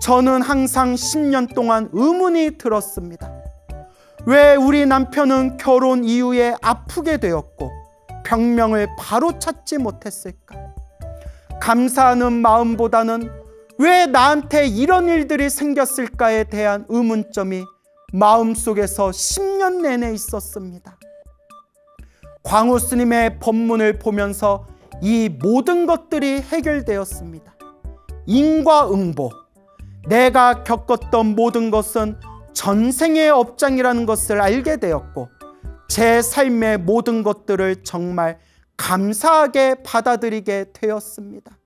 저는 항상 10년 동안 의문이 들었습니다. 왜 우리 남편은 결혼 이후에 아프게 되었고 병명을 바로 찾지 못했을까? 감사하는 마음보다는 왜 나한테 이런 일들이 생겼을까에 대한 의문점이 마음속에서 10년 내내 있었습니다. 광우 스님의 법문을 보면서 이 모든 것들이 해결되었습니다. 인과응보, 내가 겪었던 모든 것은 전생의 업장이라는 것을 알게 되었고 제 삶의 모든 것들을 정말 감사하게 받아들이게 되었습니다.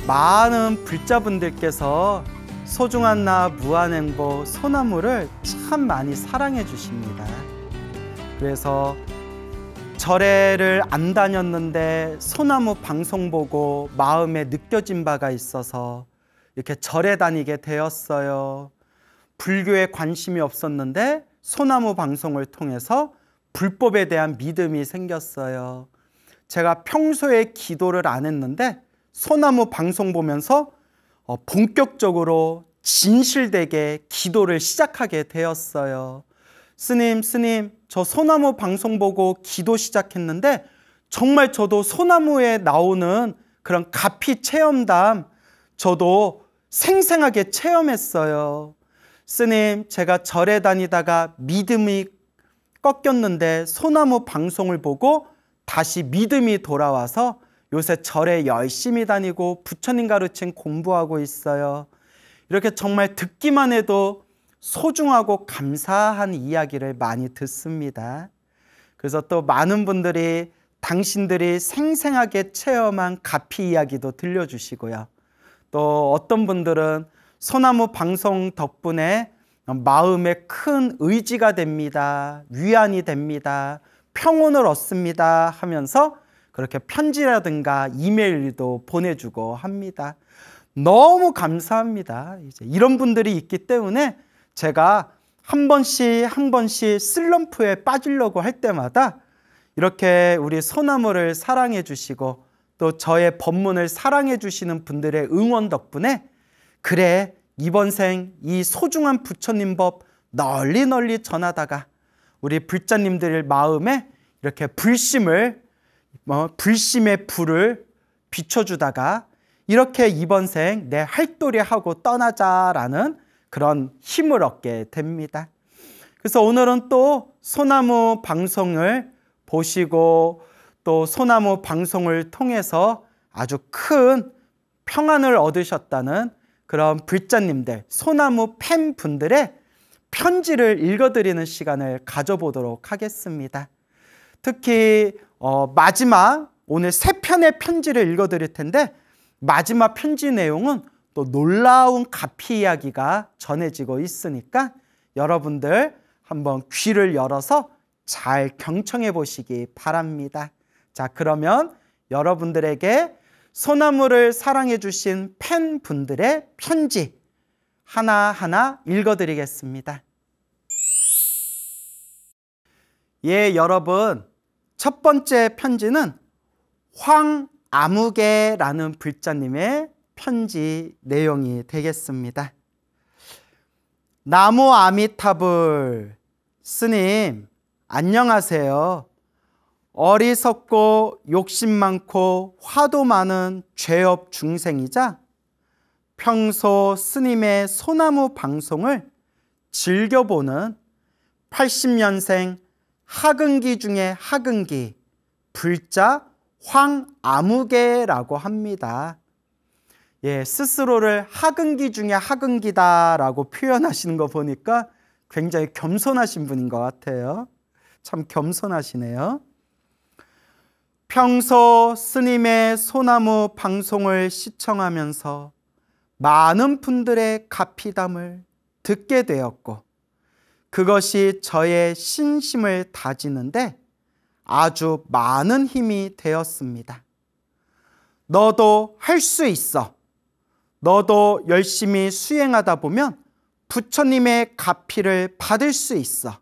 많은 불자분들께서 소중한 나 무한행보 소나무를 참 많이 사랑해 주십니다. 그래서 절에를 안 다녔는데 소나무 방송 보고 마음에 느껴진 바가 있어서 이렇게 절에 다니게 되었어요. 불교에 관심이 없었는데 소나무 방송을 통해서 불법에 대한 믿음이 생겼어요. 제가 평소에 기도를 안 했는데 소나무 방송 보면서 본격적으로 진실되게 기도를 시작하게 되었어요. 스님, 저 소나무 방송 보고 기도 시작했는데 정말 저도 소나무에 나오는 그런 가피 체험담 저도 생생하게 체험했어요. 스님, 제가 절에 다니다가 믿음이 꺾였는데 소나무 방송을 보고 다시 믿음이 돌아와서 요새 절에 열심히 다니고 부처님 가르침 공부하고 있어요. 이렇게 정말 듣기만 해도 소중하고 감사한 이야기를 많이 듣습니다. 그래서 또 많은 분들이 당신들이 생생하게 체험한 가피 이야기도 들려주시고요. 또 어떤 분들은 소나무 방송 덕분에 마음에 큰 의지가 됩니다. 위안이 됩니다. 평온을 얻습니다 하면서 그렇게 편지라든가 이메일도 보내주고 합니다. 너무 감사합니다. 이제 이런 분들이 있기 때문에 제가 한 번씩 슬럼프에 빠지려고 할 때마다 이렇게 우리 소나무를 사랑해 주시고 또 저의 법문을 사랑해 주시는 분들의 응원 덕분에 그래, 이번 생 이 소중한 부처님 법 널리 전하다가 우리 불자님들 마음에 이렇게 불심의 불을 비춰주다가 이렇게 이번 생 내 할도리 하고 떠나자라는 그런 힘을 얻게 됩니다. 그래서 오늘은 또 소나무 방송을 보시고 또 소나무 방송을 통해서 아주 큰 평안을 얻으셨다는 그런 불자님들, 소나무 팬분들의 편지를 읽어드리는 시간을 가져보도록 하겠습니다. 특히 마지막 오늘 3편의 편지를 읽어드릴 텐데 마지막 편지 내용은 또 놀라운 가피 이야기가 전해지고 있으니까 여러분들 한번 귀를 열어서 잘 경청해 보시기 바랍니다. 자, 그러면 여러분들에게 소나무를 사랑해 주신 팬분들의 편지 하나하나 읽어드리겠습니다. 예, 여러분, 첫 번째 편지는 황아무개라는 불자님의 편지 내용이 되겠습니다. 나무 아미타불 스님, 안녕하세요. 어리석고 욕심 많고 화도 많은 죄업 중생이자 평소 스님의 소나무 방송을 즐겨보는 80년생 하근기 중에 하근기 불자 황아무개라고 합니다. 예, 스스로를 하근기 중에 하근기다라고 표현하시는 거 보니까 굉장히 겸손하신 분인 것 같아요. 참 겸손하시네요. 평소 스님의 소나무 방송을 시청하면서 많은 분들의 가피담을 듣게 되었고 그것이 저의 신심을 다지는데 아주 많은 힘이 되었습니다. 너도 할 수 있어. 너도 열심히 수행하다 보면 부처님의 가피를 받을 수 있어.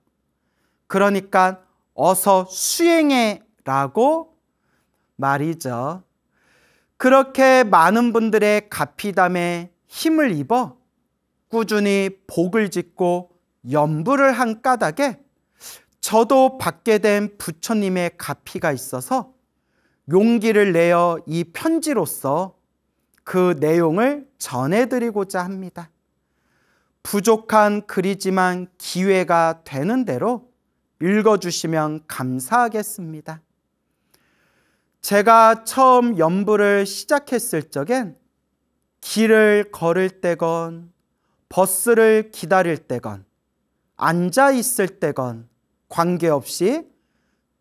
그러니까 어서 수행해 라고 말이죠. 그렇게 많은 분들의 가피담에 힘을 입어 꾸준히 복을 짓고 연부를 한 까닭에 저도 받게 된 부처님의 가피가 있어서 용기를 내어 이 편지로서 그 내용을 전해드리고자 합니다. 부족한 글이지만 기회가 되는 대로 읽어주시면 감사하겠습니다. 제가 처음 연부를 시작했을 적엔 길을 걸을 때건 버스를 기다릴 때건 앉아 있을 때건 관계없이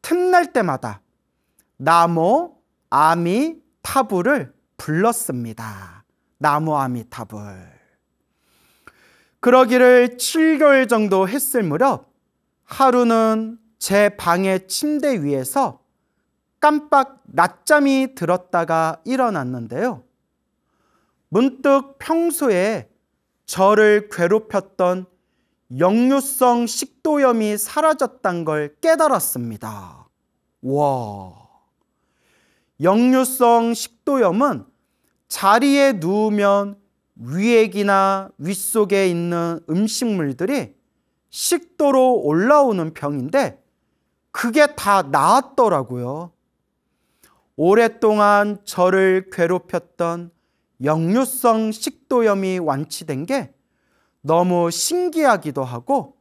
틈날 때마다 나무 아미 타불을 불렀습니다. 나무 아미 타불. 그러기를 7개월 정도 했을 무렵 하루는 제 방의 침대 위에서 깜빡 낮잠이 들었다가 일어났는데요. 문득 평소에 저를 괴롭혔던 역류성 식도염이 사라졌단 걸 깨달았습니다. 와, 역류성 식도염은 자리에 누우면 위액이나 윗속에 있는 음식물들이 식도로 올라오는 병인데 그게 다 나았더라고요. 오랫동안 저를 괴롭혔던 역류성 식도염이 완치된 게 너무 신기하기도 하고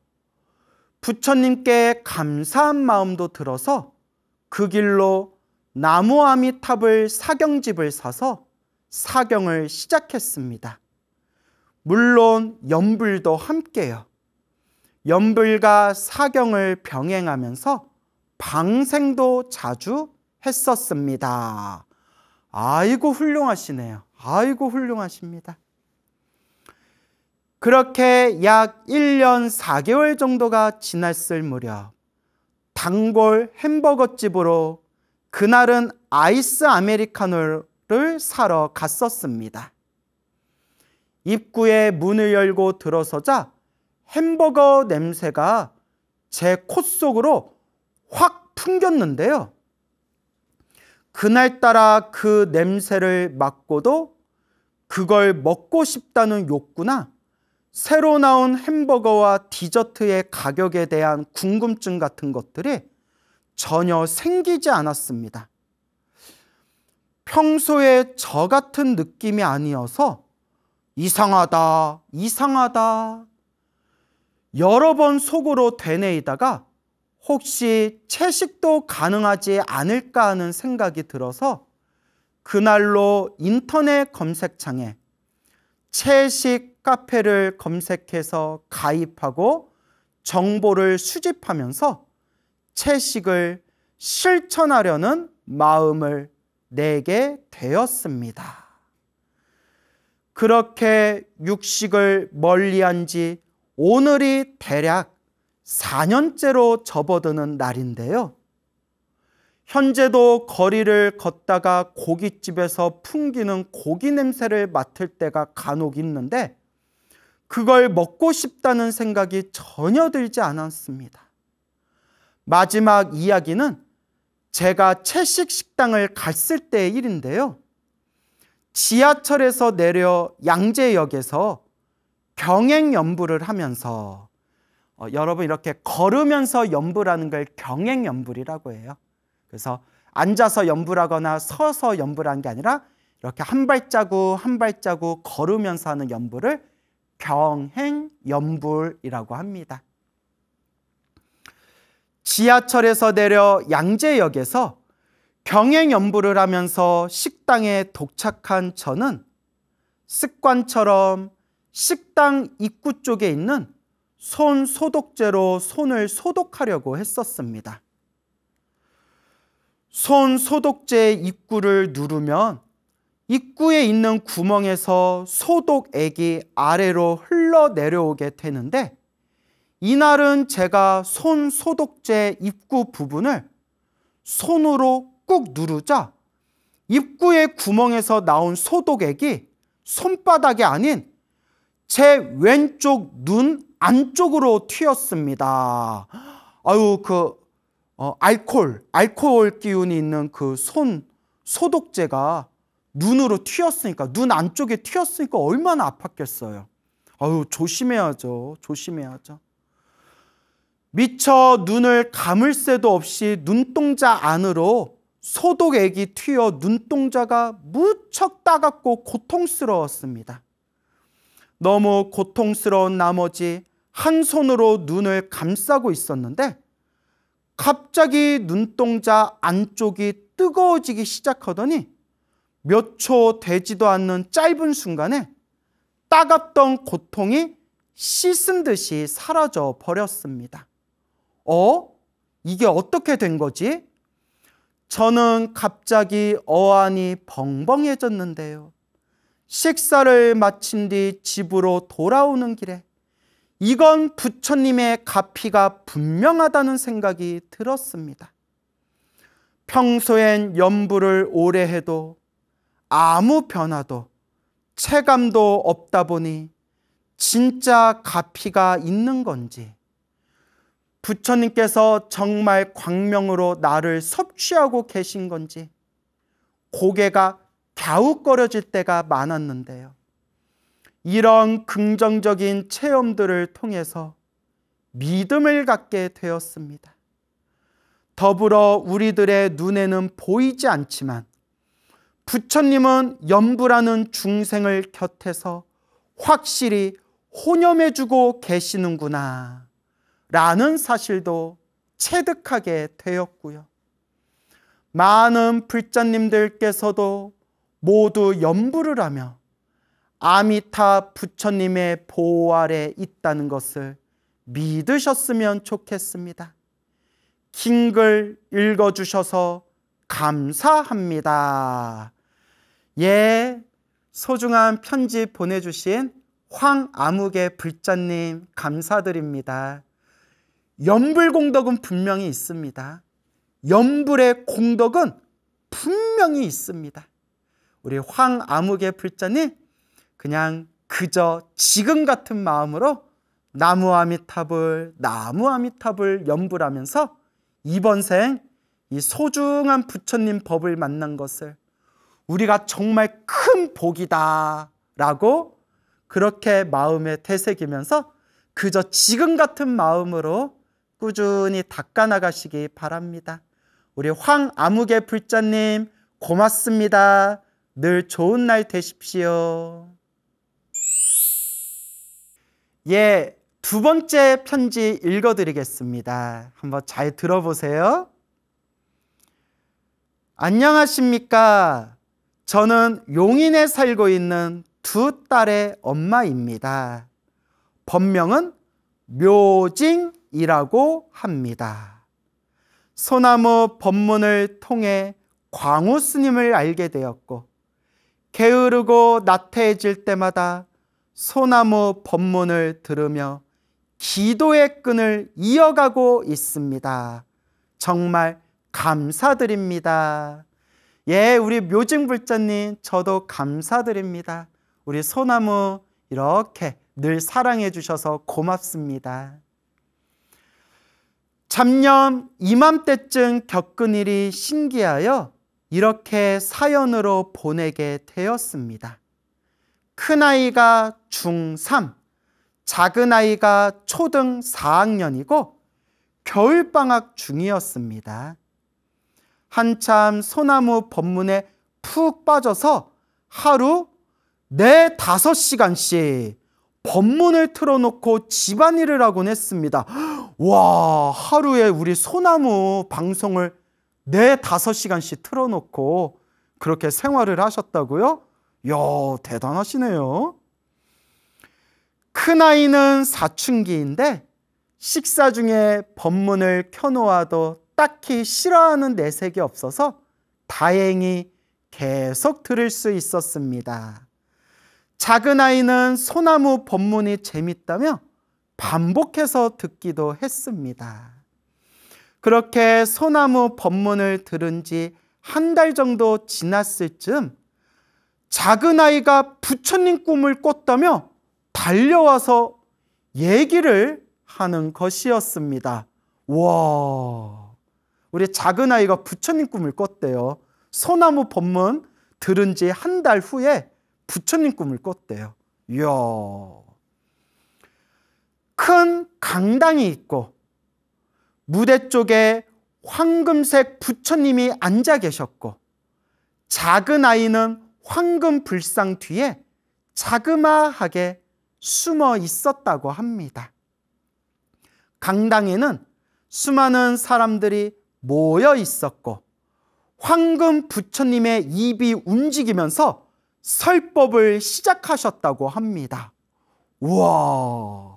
부처님께 감사한 마음도 들어서 그 길로 나무 아미탑을 사경집을 사서 사경을 시작했습니다. 물론 연불도 함께요. 연불과 사경을 병행하면서 방생도 자주 했었습니다. 아이고 훌륭하시네요. 아이고 훌륭하십니다. 그렇게 약 1년 4개월 정도가 지났을 무렵 단골 햄버거 집으로 그날은 아이스 아메리카노를 사러 갔었습니다. 입구에 문을 열고 들어서자 햄버거 냄새가 제 콧 속으로 확 풍겼는데요. 그날따라 그 냄새를 맡고도 그걸 먹고 싶다는 욕구나 새로 나온 햄버거와 디저트의 가격에 대한 궁금증 같은 것들이 전혀 생기지 않았습니다. 평소에 저 같은 느낌이 아니어서 이상하다, 이상하다 여러 번 속으로 되뇌이다가 혹시 채식도 가능하지 않을까 하는 생각이 들어서 그날로 인터넷 검색창에 채식 카페를 검색해서 가입하고 정보를 수집하면서 채식을 실천하려는 마음을 내게 되었습니다. 그렇게 육식을 멀리한 지 오늘이 대략 4년째로 접어드는 날인데요. 현재도 거리를 걷다가 고깃집에서 풍기는 고기 냄새를 맡을 때가 간혹 있는데 그걸 먹고 싶다는 생각이 전혀 들지 않았습니다. 마지막 이야기는 제가 채식 식당을 갔을 때의 일인데요. 지하철에서 내려 양재역에서 병행연불을 하면서 여러분 이렇게 걸으면서 연불하는 걸 병행연불이라고 해요. 그래서 앉아서 연불하거나 서서 연불하는 게 아니라 이렇게 한 발자국 한 발자국 걸으면서 하는 연불을 병행연불이라고 합니다. 지하철에서 내려 양재역에서 병행연불을 하면서 식당에 도착한 저는 습관처럼 식당 입구 쪽에 있는 손 소독제로 손을 소독하려고 했었습니다. 손 소독제 입구를 누르면 입구에 있는 구멍에서 소독액이 아래로 흘러내려오게 되는데 이날은 제가 손 소독제 입구 부분을 손으로 꾹 누르자 입구의 구멍에서 나온 소독액이 손바닥이 아닌 제 왼쪽 눈 안쪽으로 튀었습니다. 아유, 알코올 기운이 있는 그 손 소독제가 눈으로 튀었으니까, 눈 안쪽에 튀었으니까 얼마나 아팠겠어요. 아유, 조심해야죠. 조심해야죠. 미처 눈을 감을 새도 없이 눈동자 안으로 소독액이 튀어 눈동자가 무척 따갑고 고통스러웠습니다. 너무 고통스러운 나머지 한 손으로 눈을 감싸고 있었는데 갑자기 눈동자 안쪽이 뜨거워지기 시작하더니 몇 초 되지도 않는 짧은 순간에 따갑던 고통이 씻은 듯이 사라져 버렸습니다. 이게 어떻게 된 거지? 저는 갑자기 어안이 벙벙해졌는데요. 식사를 마친 뒤 집으로 돌아오는 길에 이건 부처님의 가피가 분명하다는 생각이 들었습니다. 평소엔 염불을 오래 해도 아무 변화도 체감도 없다 보니 진짜 가피가 있는 건지, 부처님께서 정말 광명으로 나를 섭취하고 계신 건지 고개가 갸웃거려질 때가 많았는데요. 이런 긍정적인 체험들을 통해서 믿음을 갖게 되었습니다. 더불어 우리들의 눈에는 보이지 않지만 부처님은 염불하는 중생을 곁에서 확실히 혼염해주고 계시는구나 라는 사실도 체득하게 되었고요. 많은 불자님들께서도 모두 염불을 하며 아미타 부처님의 보호 아래 있다는 것을 믿으셨으면 좋겠습니다. 긴 글 읽어주셔서 감사합니다. 예, 소중한 편지 보내주신 황아무개 불자님 감사드립니다. 염불 공덕은 분명히 있습니다. 염불의 공덕은 분명히 있습니다. 우리 황아무개 불자님 그냥 그저 지금 같은 마음으로 나무 아미타불 염불하면서 이번 생 이 소중한 부처님 법을 만난 것을 우리가 정말 큰 복이다 라고 그렇게 마음에 되새기면서 그저 지금 같은 마음으로 꾸준히 닦아나가시기 바랍니다. 우리 황아무개 불자님 고맙습니다. 늘 좋은 날 되십시오. 예, 두 번째 편지 읽어드리겠습니다. 한번 잘 들어보세요. 안녕하십니까? 저는 용인에 살고 있는 두 딸의 엄마입니다. 본명은 묘징이라고 합니다. 소나무 법문을 통해 광우 스님을 알게 되었고 게으르고 나태해질 때마다 소나무 법문을 들으며 기도의 끈을 이어가고 있습니다. 정말 감사드립니다. 예, 우리 묘징불자님 저도 감사드립니다. 우리 소나무 이렇게 늘 사랑해 주셔서 고맙습니다. 작년 이맘때쯤 겪은 일이 신기하여 이렇게 사연으로 보내게 되었습니다. 큰아이가 중3, 작은아이가 초등 4학년이고 겨울방학 중이었습니다. 한참 소나무 법문에 푹 빠져서 하루 4-5시간씩 법문을 틀어놓고 집안일을 하곤 했습니다. 와, 하루에 우리 소나무 방송을 4-5시간씩 틀어놓고 그렇게 생활을 하셨다고요? 이야, 대단하시네요. 큰아이는 사춘기인데 식사 중에 법문을 켜놓아도 딱히 싫어하는 내색이 없어서 다행히 계속 들을 수 있었습니다. 작은아이는 소나무 법문이 재밌다며 반복해서 듣기도 했습니다. 그렇게 소나무 법문을 들은 지 한 달 정도 지났을 즈음 작은아이가 부처님 꿈을 꿨다며 달려와서 얘기를 하는 것이었습니다. 와, 우리 작은아이가 부처님 꿈을 꿨대요. 소나무 법문 들은 지 한 달 후에 부처님 꿈을 꿨대요. 이야, 큰 강당이 있고 무대 쪽에 황금색 부처님이 앉아 계셨고 작은 아이는 황금 불상 뒤에 자그마하게 숨어 있었다고 합니다. 강당에는 수많은 사람들이 모여 있었고 황금 부처님의 입이 움직이면서 설법을 시작하셨다고 합니다. 우와!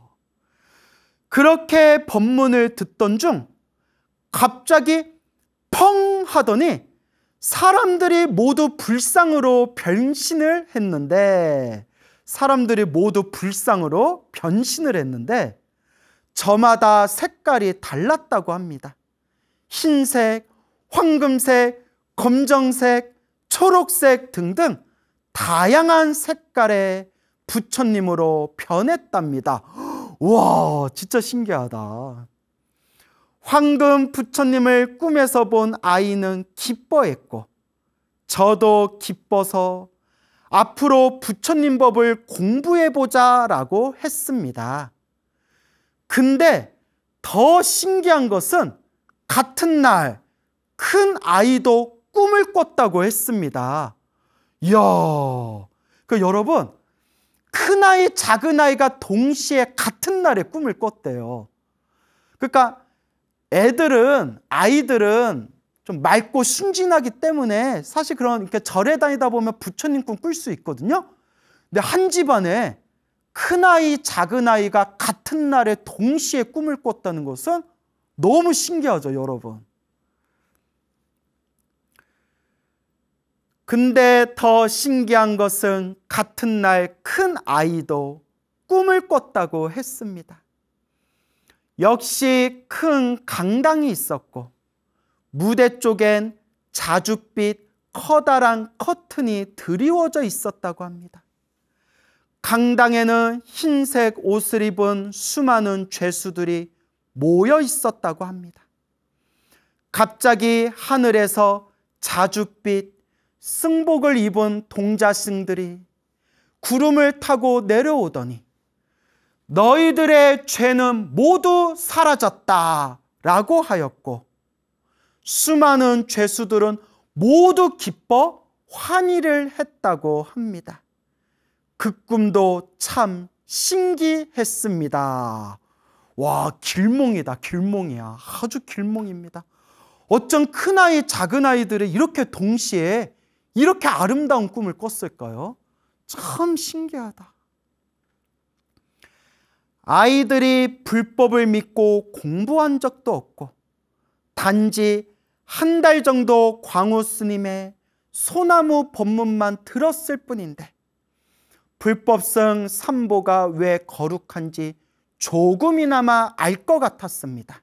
그렇게 법문을 듣던 중 갑자기 펑 하더니 사람들이 모두 불상으로 변신을 했는데 저마다 색깔이 달랐다고 합니다. 흰색, 황금색, 검정색, 초록색 등등 다양한 색깔의 부처님으로 변했답니다. 와, 진짜 신기하다. 황금 부처님을 꿈에서 본 아이는 기뻐했고 저도 기뻐서 앞으로 부처님 법을 공부해보자 라고 했습니다. 근데 더 신기한 것은 같은 날 큰 아이도 꿈을 꿨다고 했습니다. 이야, 여러분, 큰 아이, 작은 아이가 동시에 같은 날에 꿈을 꿨대요. 그러니까 아이들은 좀 맑고 순진하기 때문에 사실 이렇게 절에 다니다 보면 부처님 꿈 꿀 수 있거든요. 근데 한 집안에 큰 아이, 작은 아이가 같은 날에 동시에 꿈을 꿨다는 것은 너무 신기하죠, 여러분. 근데 더 신기한 것은 같은 날 큰 아이도 꿈을 꿨다고 했습니다. 역시 큰 강당이 있었고 무대 쪽엔 자줏빛 커다란 커튼이 드리워져 있었다고 합니다. 강당에는 흰색 옷을 입은 수많은 죄수들이 모여 있었다고 합니다. 갑자기 하늘에서 자줏빛 승복을 입은 동자승들이 구름을 타고 내려오더니 너희들의 죄는 모두 사라졌다 라고 하였고 수많은 죄수들은 모두 기뻐 환희를 했다고 합니다. 그 꿈도 참 신기했습니다. 와, 길몽이다, 길몽이야. 아주 길몽입니다. 어쩜 큰아이, 작은아이들이 이렇게 동시에 이렇게 아름다운 꿈을 꿨을까요? 참 신기하다. 아이들이 불법을 믿고 공부한 적도 없고 단지 한 달 정도 광우 스님의 소나무 법문만 들었을 뿐인데 불법성 삼보가 왜 거룩한지 조금이나마 알 것 같았습니다.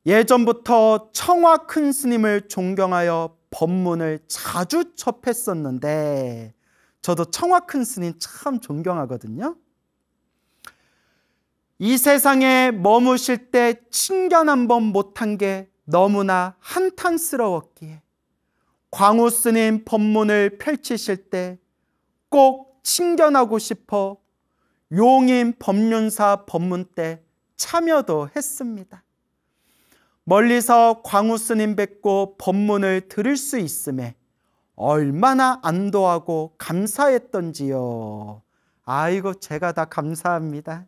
예전부터 청화 큰 스님을 존경하여 법문을 자주 접했었는데 저도 청화 큰 스님 참 존경하거든요. 이 세상에 머무실 때 친견 한번 못한 게 너무나 한탄스러웠기에 광우 스님 법문을 펼치실 때 꼭 친견하고 싶어 용인 법륜사 법문 때 참여도 했습니다. 멀리서 광우 스님 뵙고 법문을 들을 수 있음에 얼마나 안도하고 감사했던지요. 아이고, 제가 다 감사합니다.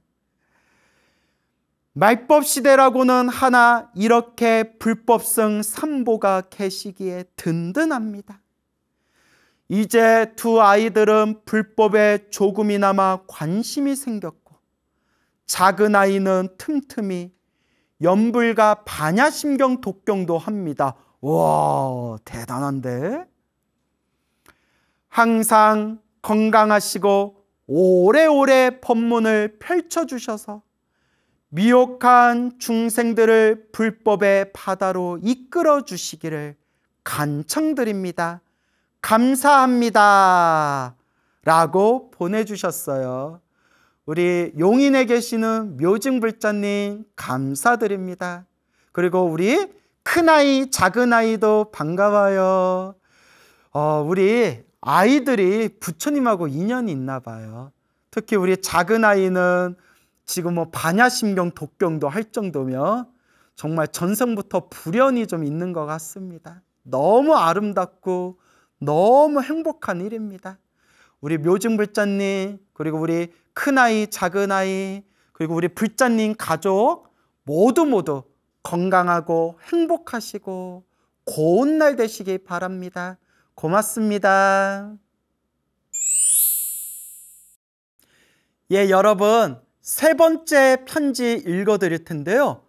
말법 시대라고는 하나 이렇게 불법성 삼보가 계시기에 든든합니다. 이제 두 아이들은 불법에 조금이나마 관심이 생겼고 작은 아이는 틈틈이 연불과 반야심경 독경도 합니다. 와, 대단한데? 항상 건강하시고 오래오래 법문을 펼쳐주셔서 미혹한 중생들을 불법의 바다로 이끌어 주시기를 간청드립니다. 감사합니다. 라고 보내주셨어요. 우리 용인에 계시는 묘증불자님 감사드립니다. 그리고 우리 큰아이, 작은아이도 반가워요. 우리 아이들이 부처님하고 인연이 있나 봐요. 특히 우리 작은아이는 지금 뭐 반야심경 독경도 할 정도면 정말 전생부터 불연이 좀 있는 것 같습니다. 너무 아름답고 너무 행복한 일입니다. 우리 묘증불자님, 그리고 우리 큰아이, 작은아이, 그리고 우리 불자님 가족 모두 건강하고 행복하시고 고운 날 되시기 바랍니다. 고맙습니다. 예, 여러분, 세 번째 편지 읽어드릴 텐데요.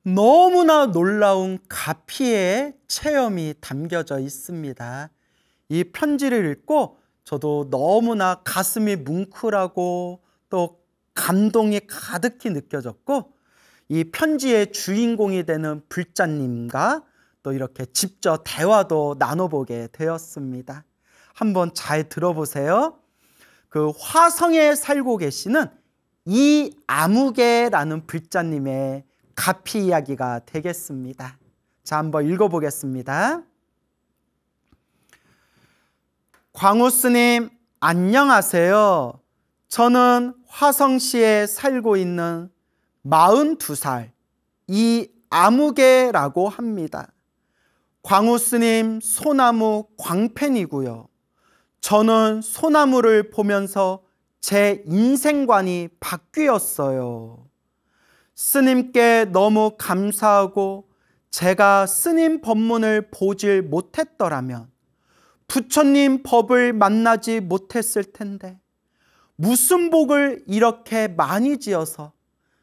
너무나 놀라운 가피의 체험이 담겨져 있습니다. 이 편지를 읽고 저도 너무나 가슴이 뭉클하고 또 감동이 가득히 느껴졌고, 이 편지의 주인공이 되는 불자님과 또 이렇게 직접 대화도 나눠보게 되었습니다. 한번 잘 들어보세요. 그 화성에 살고 계시는 이아무개라는 불자님의 가피 이야기가 되겠습니다. 자, 한번 읽어보겠습니다. 광우 스님, 안녕하세요. 저는 화성시에 살고 있는 42살 이아무개라고 합니다. 광우 스님 소나무 광팬이고요. 저는 소나무를 보면서 제 인생관이 바뀌었어요. 스님께 너무 감사하고 제가 스님 법문을 보질 못했더라면 부처님 법을 만나지 못했을 텐데 무슨 복을 이렇게 많이 지어서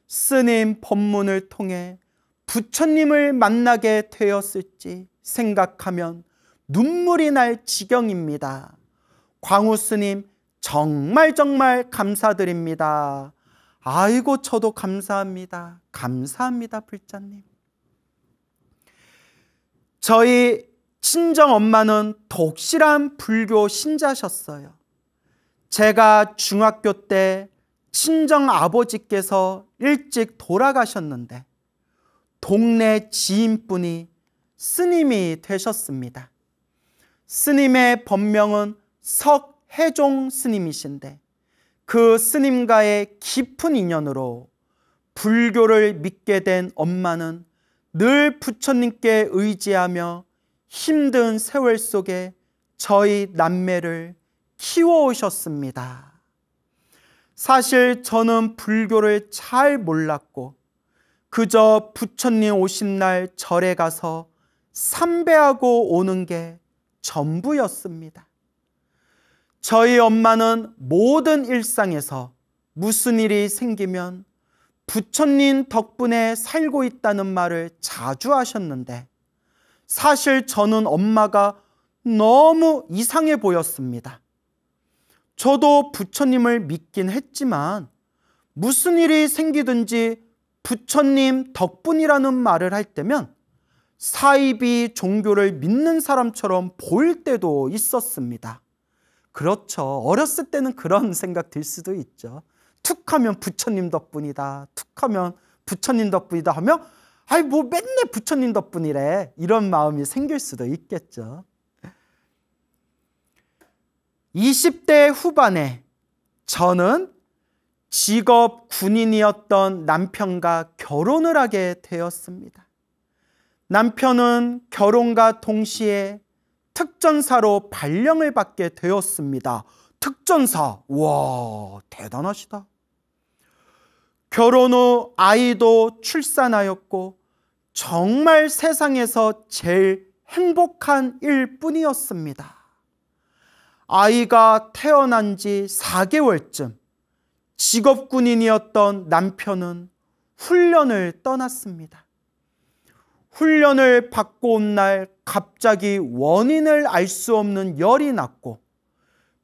스님 법문을 통해 부처님을 만나게 되었을지 생각하면 눈물이 날 지경입니다. 광우 스님 정말 감사드립니다. 아이고, 저도 감사합니다. 감사합니다, 불자님. 저희 친정엄마는 독실한 불교 신자셨어요. 제가 중학교 때 친정아버지께서 일찍 돌아가셨는데 동네 지인분이 스님이 되셨습니다. 스님의 법명은 석혜종 스님이신데 그 스님과의 깊은 인연으로 불교를 믿게 된 엄마는 늘 부처님께 의지하며 힘든 세월 속에 저희 남매를 키워오셨습니다. 사실 저는 불교를 잘 몰랐고 그저 부처님 오신 날 절에 가서 삼배하고 오는 게 전부였습니다. 저희 엄마는 모든 일상에서 무슨 일이 생기면 부처님 덕분에 살고 있다는 말을 자주 하셨는데 사실 저는 엄마가 너무 이상해 보였습니다. 저도 부처님을 믿긴 했지만 무슨 일이 생기든지 부처님 덕분이라는 말을 할 때면 사이비 종교를 믿는 사람처럼 보일 때도 있었습니다. 그렇죠. 어렸을 때는 그런 생각 들 수도 있죠. 툭 하면 부처님 덕분이다. 툭 하면 부처님 덕분이다 하며 아이 뭐 맨날 부처님 덕분이래. 이런 마음이 생길 수도 있겠죠. 20대 후반에 저는 직업 군인이었던 남편과 결혼을 하게 되었습니다. 남편은 결혼과 동시에 특전사로 발령을 받게 되었습니다. 특전사, 와 대단하시다. 결혼 후 아이도 출산하였고 정말 세상에서 제일 행복한 일뿐이었습니다. 아이가 태어난 지 4개월쯤 직업군인이었던 남편은 훈련을 떠났습니다. 훈련을 받고 온 날 갑자기 원인을 알 수 없는 열이 났고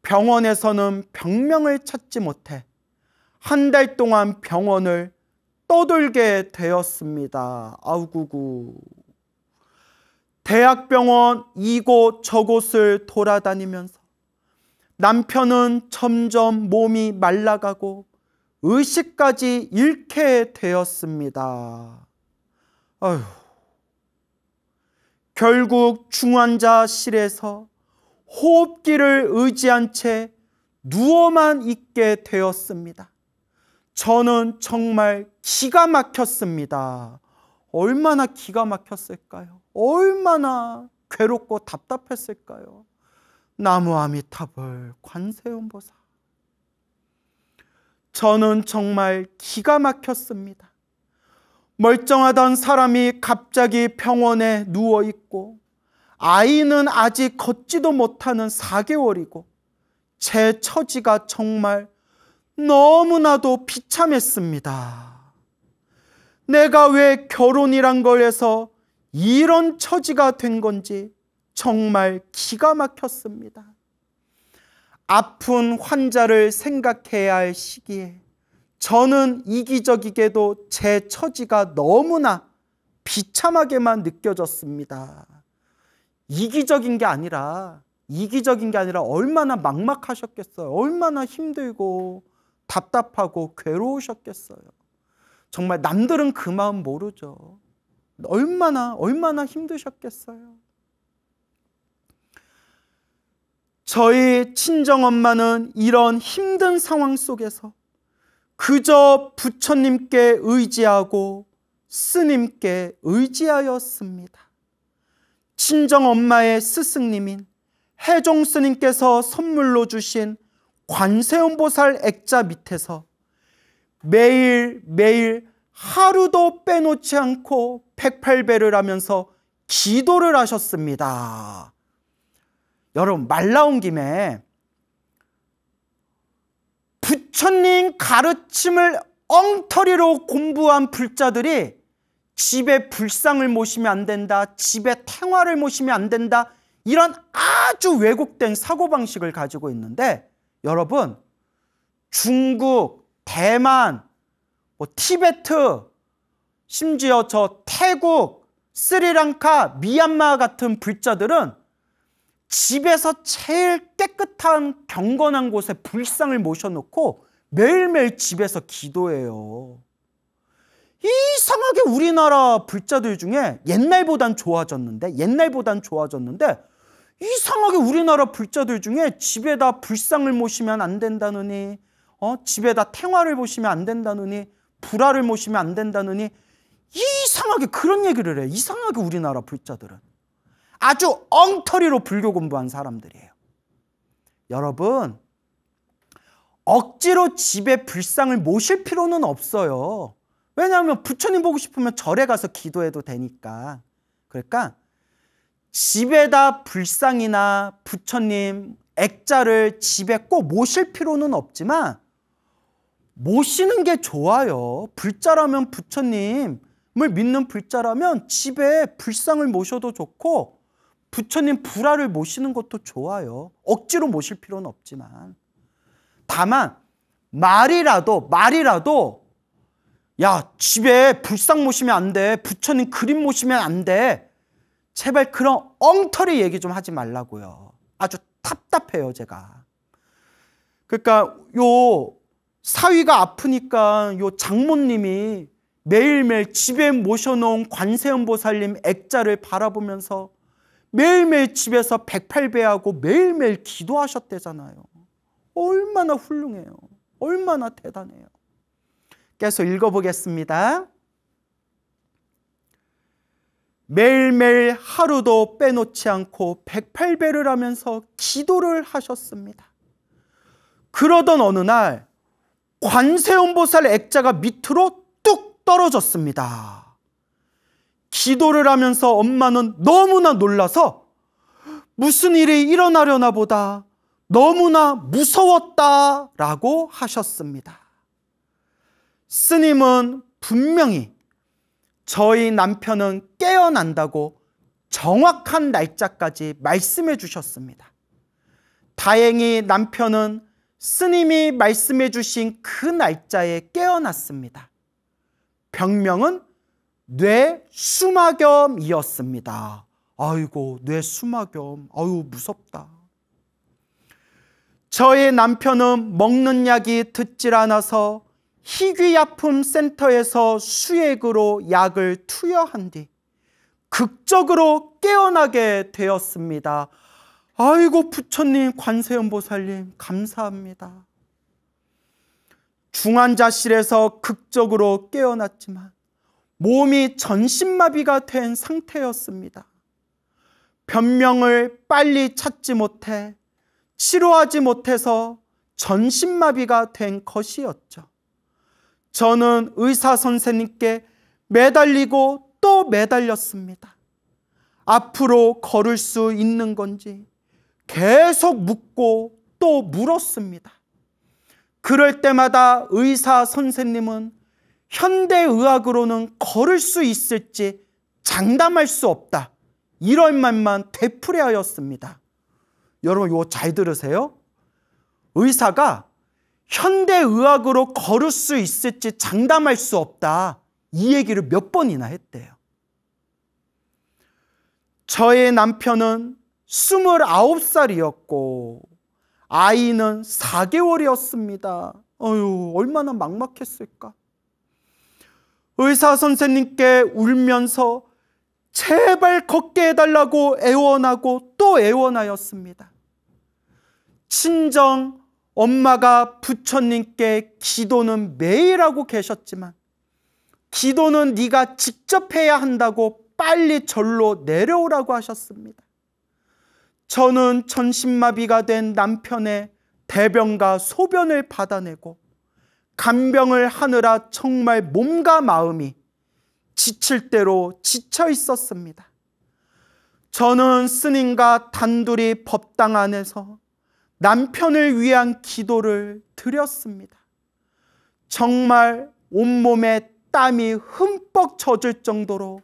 병원에서는 병명을 찾지 못해 한 달 동안 병원을 떠돌게 되었습니다. 아우구구. 대학병원 이곳 저곳을 돌아다니면서 남편은 점점 몸이 말라가고 의식까지 잃게 되었습니다. 아휴. 결국 중환자실에서 호흡기를 의지한 채 누워만 있게 되었습니다. 저는 정말 기가 막혔습니다. 얼마나 기가 막혔을까요? 얼마나 괴롭고 답답했을까요? 나무 아미타불 관세음보살, 저는 정말 기가 막혔습니다. 멀쩡하던 사람이 갑자기 병원에 누워있고 아이는 아직 걷지도 못하는 4개월이고 제 처지가 정말 너무나도 비참했습니다. 내가 왜 결혼이란 걸 해서 이런 처지가 된 건지 정말 기가 막혔습니다. 아픈 환자를 생각해야 할 시기에 저는 이기적이게도 제 처지가 너무나 비참하게만 느껴졌습니다. 이기적인 게 아니라 얼마나 막막하셨겠어요. 얼마나 힘들고 답답하고 괴로우셨겠어요. 정말 남들은 그 마음 모르죠. 얼마나 힘드셨겠어요. 저희 친정엄마는 이런 힘든 상황 속에서 그저 부처님께 의지하고 스님께 의지하였습니다. 친정엄마의 스승님인 해종 스님께서 선물로 주신 관세음보살 액자 밑에서 매일 하루도 빼놓지 않고 108배를 하면서 기도를 하셨습니다. 여러분, 말 나온 김에 부처님 가르침을 엉터리로 공부한 불자들이 집에 불상을 모시면 안 된다, 집에 탱화를 모시면 안 된다, 이런 아주 왜곡된 사고방식을 가지고 있는데, 여러분, 중국, 대만, 티베트, 심지어 저 태국, 스리랑카, 미얀마 같은 불자들은 집에서 제일 깨끗한 경건한 곳에 불상을 모셔놓고 매일매일 집에서 기도해요. 이상하게 우리나라 불자들 중에 옛날보단 좋아졌는데 이상하게 우리나라 불자들 중에 집에다 불상을 모시면 안 된다느니, 집에다 탱화를 모시면 안 된다느니, 불화를 모시면 안 된다느니, 이상하게 그런 얘기를 해요. 이상하게 우리나라 불자들은 아주 엉터리로 불교 공부한 사람들이에요. 여러분, 억지로 집에 불상을 모실 필요는 없어요. 왜냐하면 부처님 보고 싶으면 절에 가서 기도해도 되니까. 그러니까 집에다 불상이나 부처님 액자를 집에 꼭 모실 필요는 없지만 모시는 게 좋아요. 불자라면, 부처님을 믿는 불자라면 집에 불상을 모셔도 좋고 부처님 불화를 모시는 것도 좋아요. 억지로 모실 필요는 없지만. 다만 말이라도 야, 집에 불상 모시면 안 돼, 부처님 그림 모시면 안 돼, 제발 그런 엉터리 얘기 좀 하지 말라고요. 아주 답답해요, 제가. 그러니까 요 사위가 아프니까 요 장모님이 매일매일 집에 모셔놓은 관세음보살님 액자를 바라보면서 매일매일 집에서 108배하고 매일매일 기도하셨대잖아요. 얼마나 훌륭해요. 얼마나 대단해요. 계속 읽어보겠습니다. 매일매일 하루도 빼놓지 않고 108배를 하면서 기도를 하셨습니다. 그러던 어느 날 관세음보살 액자가 밑으로 뚝 떨어졌습니다. 기도를 하면서 엄마는 너무나 놀라서 무슨 일이 일어나려나 보다, 너무나 무서웠다라고 하셨습니다. 스님은 분명히 저희 남편은 깨어난다고 정확한 날짜까지 말씀해 주셨습니다. 다행히 남편은 스님이 말씀해 주신 그 날짜에 깨어났습니다. 병명은 뇌수막염이었습니다. 아이고, 뇌수막염. 아유, 무섭다. 저희 남편은 먹는 약이 듣질 않아서 희귀약품센터에서 수액으로 약을 투여한 뒤 극적으로 깨어나게 되었습니다. 아이고, 부처님, 관세음보살님, 감사합니다. 중환자실에서 극적으로 깨어났지만 몸이 전신마비가 된 상태였습니다. 변명을 빨리 찾지 못해 치료하지 못해서 전신마비가 된 것이었죠. 저는 의사 선생님께 매달리고 또 매달렸습니다. 앞으로 걸을 수 있는 건지 계속 묻고 또 물었습니다. 그럴 때마다 의사 선생님은 현대의학으로는 걸을 수 있을지 장담할 수 없다, 이런 말만 되풀이하였습니다. 여러분 이거 잘 들으세요. 의사가 현대의학으로 걸을 수 있을지 장담할 수 없다, 이 얘기를 몇 번이나 했대요. 저의 남편은 29살이었고 아이는 4개월이었습니다. 어휴, 얼마나 막막했을까. 의사 선생님께 울면서 제발 걷게 해달라고 애원하고 또 애원하였습니다. 친정 엄마가 부처님께 기도는 매일 하고 계셨지만 기도는 네가 직접 해야 한다고 빨리 절로 내려오라고 하셨습니다. 저는 전신마비가 된 남편의 대변과 소변을 받아내고 간병을 하느라 정말 몸과 마음이 지칠 대로 지쳐 있었습니다. 저는 스님과 단둘이 법당 안에서 남편을 위한 기도를 드렸습니다. 정말 온몸에 땀이 흠뻑 젖을 정도로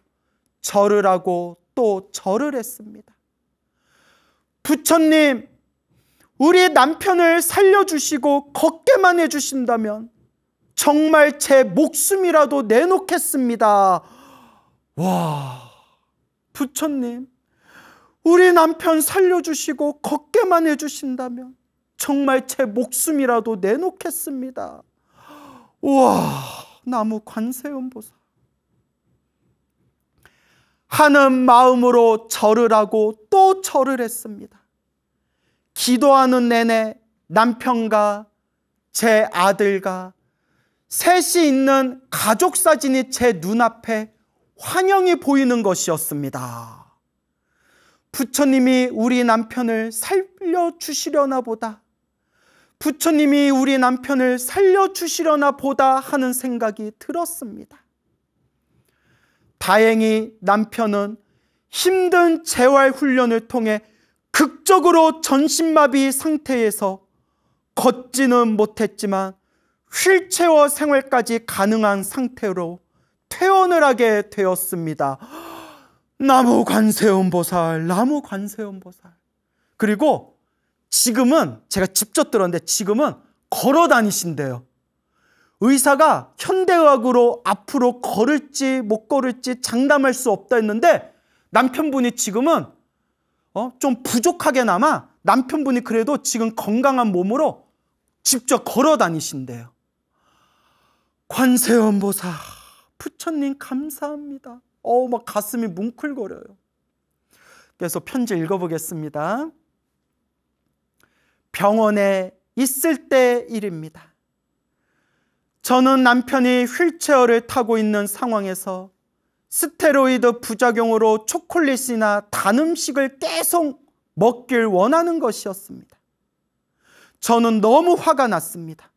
절을 하고 또 절을 했습니다. 부처님, 우리 남편을 살려주시고 걷게만 해주신다면 정말 제 목숨이라도 내놓겠습니다. 와, 부처님, 우리 남편 살려주시고 걷게만 해주신다면 정말 제 목숨이라도 내놓겠습니다. 우와, 나무 관세음보살. 하는 마음으로 절을 하고 또 절을 했습니다. 기도하는 내내 남편과 제 아들과 셋이 있는 가족 사진이 제 눈앞에 환영이 보이는 것이었습니다. 부처님이 우리 남편을 살려주시려나 보다, 부처님이 우리 남편을 살려주시려나 보다 하는 생각이 들었습니다. 다행히 남편은 힘든 재활 훈련을 통해 극적으로 전신마비 상태에서 걷지는 못했지만 휠체어 생활까지 가능한 상태로 퇴원을 하게 되었습니다. 나무 관세음보살, 나무 관세음보살. 그리고 지금은 제가 직접 들었는데 지금은 걸어 다니신대요. 의사가 현대의학으로 앞으로 걸을지 못 걸을지 장담할 수 없다 했는데 남편분이 지금은 좀 부족하게나마 남편분이 그래도 지금 건강한 몸으로 직접 걸어 다니신대요. 관세음보살, 부처님 감사합니다. 막 가슴이 뭉클거려요. 그래서 편지 읽어보겠습니다. 병원에 있을 때 일입니다. 저는 남편이 휠체어를 타고 있는 상황에서 스테로이드 부작용으로 초콜릿이나 단 음식을 계속 먹길 원하는 것이었습니다. 저는 너무 화가 났습니다.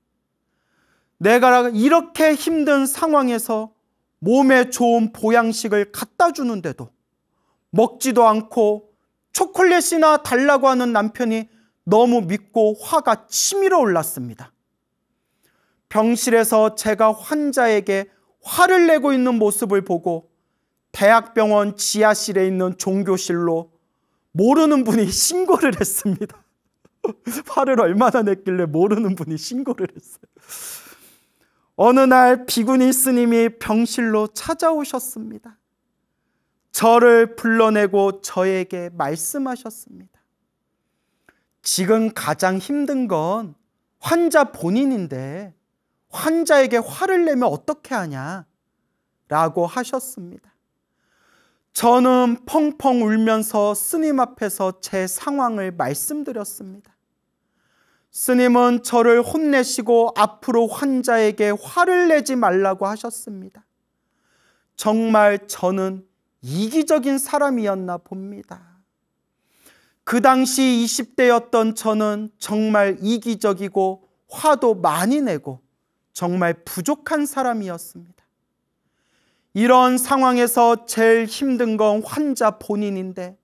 내가 이렇게 힘든 상황에서 몸에 좋은 보양식을 갖다 주는데도 먹지도 않고 초콜릿이나 달라고 하는 남편이 너무 밉고 화가 치밀어 올랐습니다. 병실에서 제가 환자에게 화를 내고 있는 모습을 보고 대학병원 지하실에 있는 종교실로 모르는 분이 신고를 했습니다. 화를 얼마나 냈길래 모르는 분이 신고를 했어요. 어느 날 비구니 스님이 병실로 찾아오셨습니다. 저를 불러내고 저에게 말씀하셨습니다. 지금 가장 힘든 건 환자 본인인데 환자에게 화를 내면 어떻게 하냐 라고 하셨습니다. 저는 펑펑 울면서 스님 앞에서 제 상황을 말씀드렸습니다. 스님은 저를 혼내시고 앞으로 환자에게 화를 내지 말라고 하셨습니다. 정말 저는 이기적인 사람이었나 봅니다. 그 당시 20대였던 저는 정말 이기적이고 화도 많이 내고 정말 부족한 사람이었습니다. 이런 상황에서 제일 힘든 건 환자 본인인데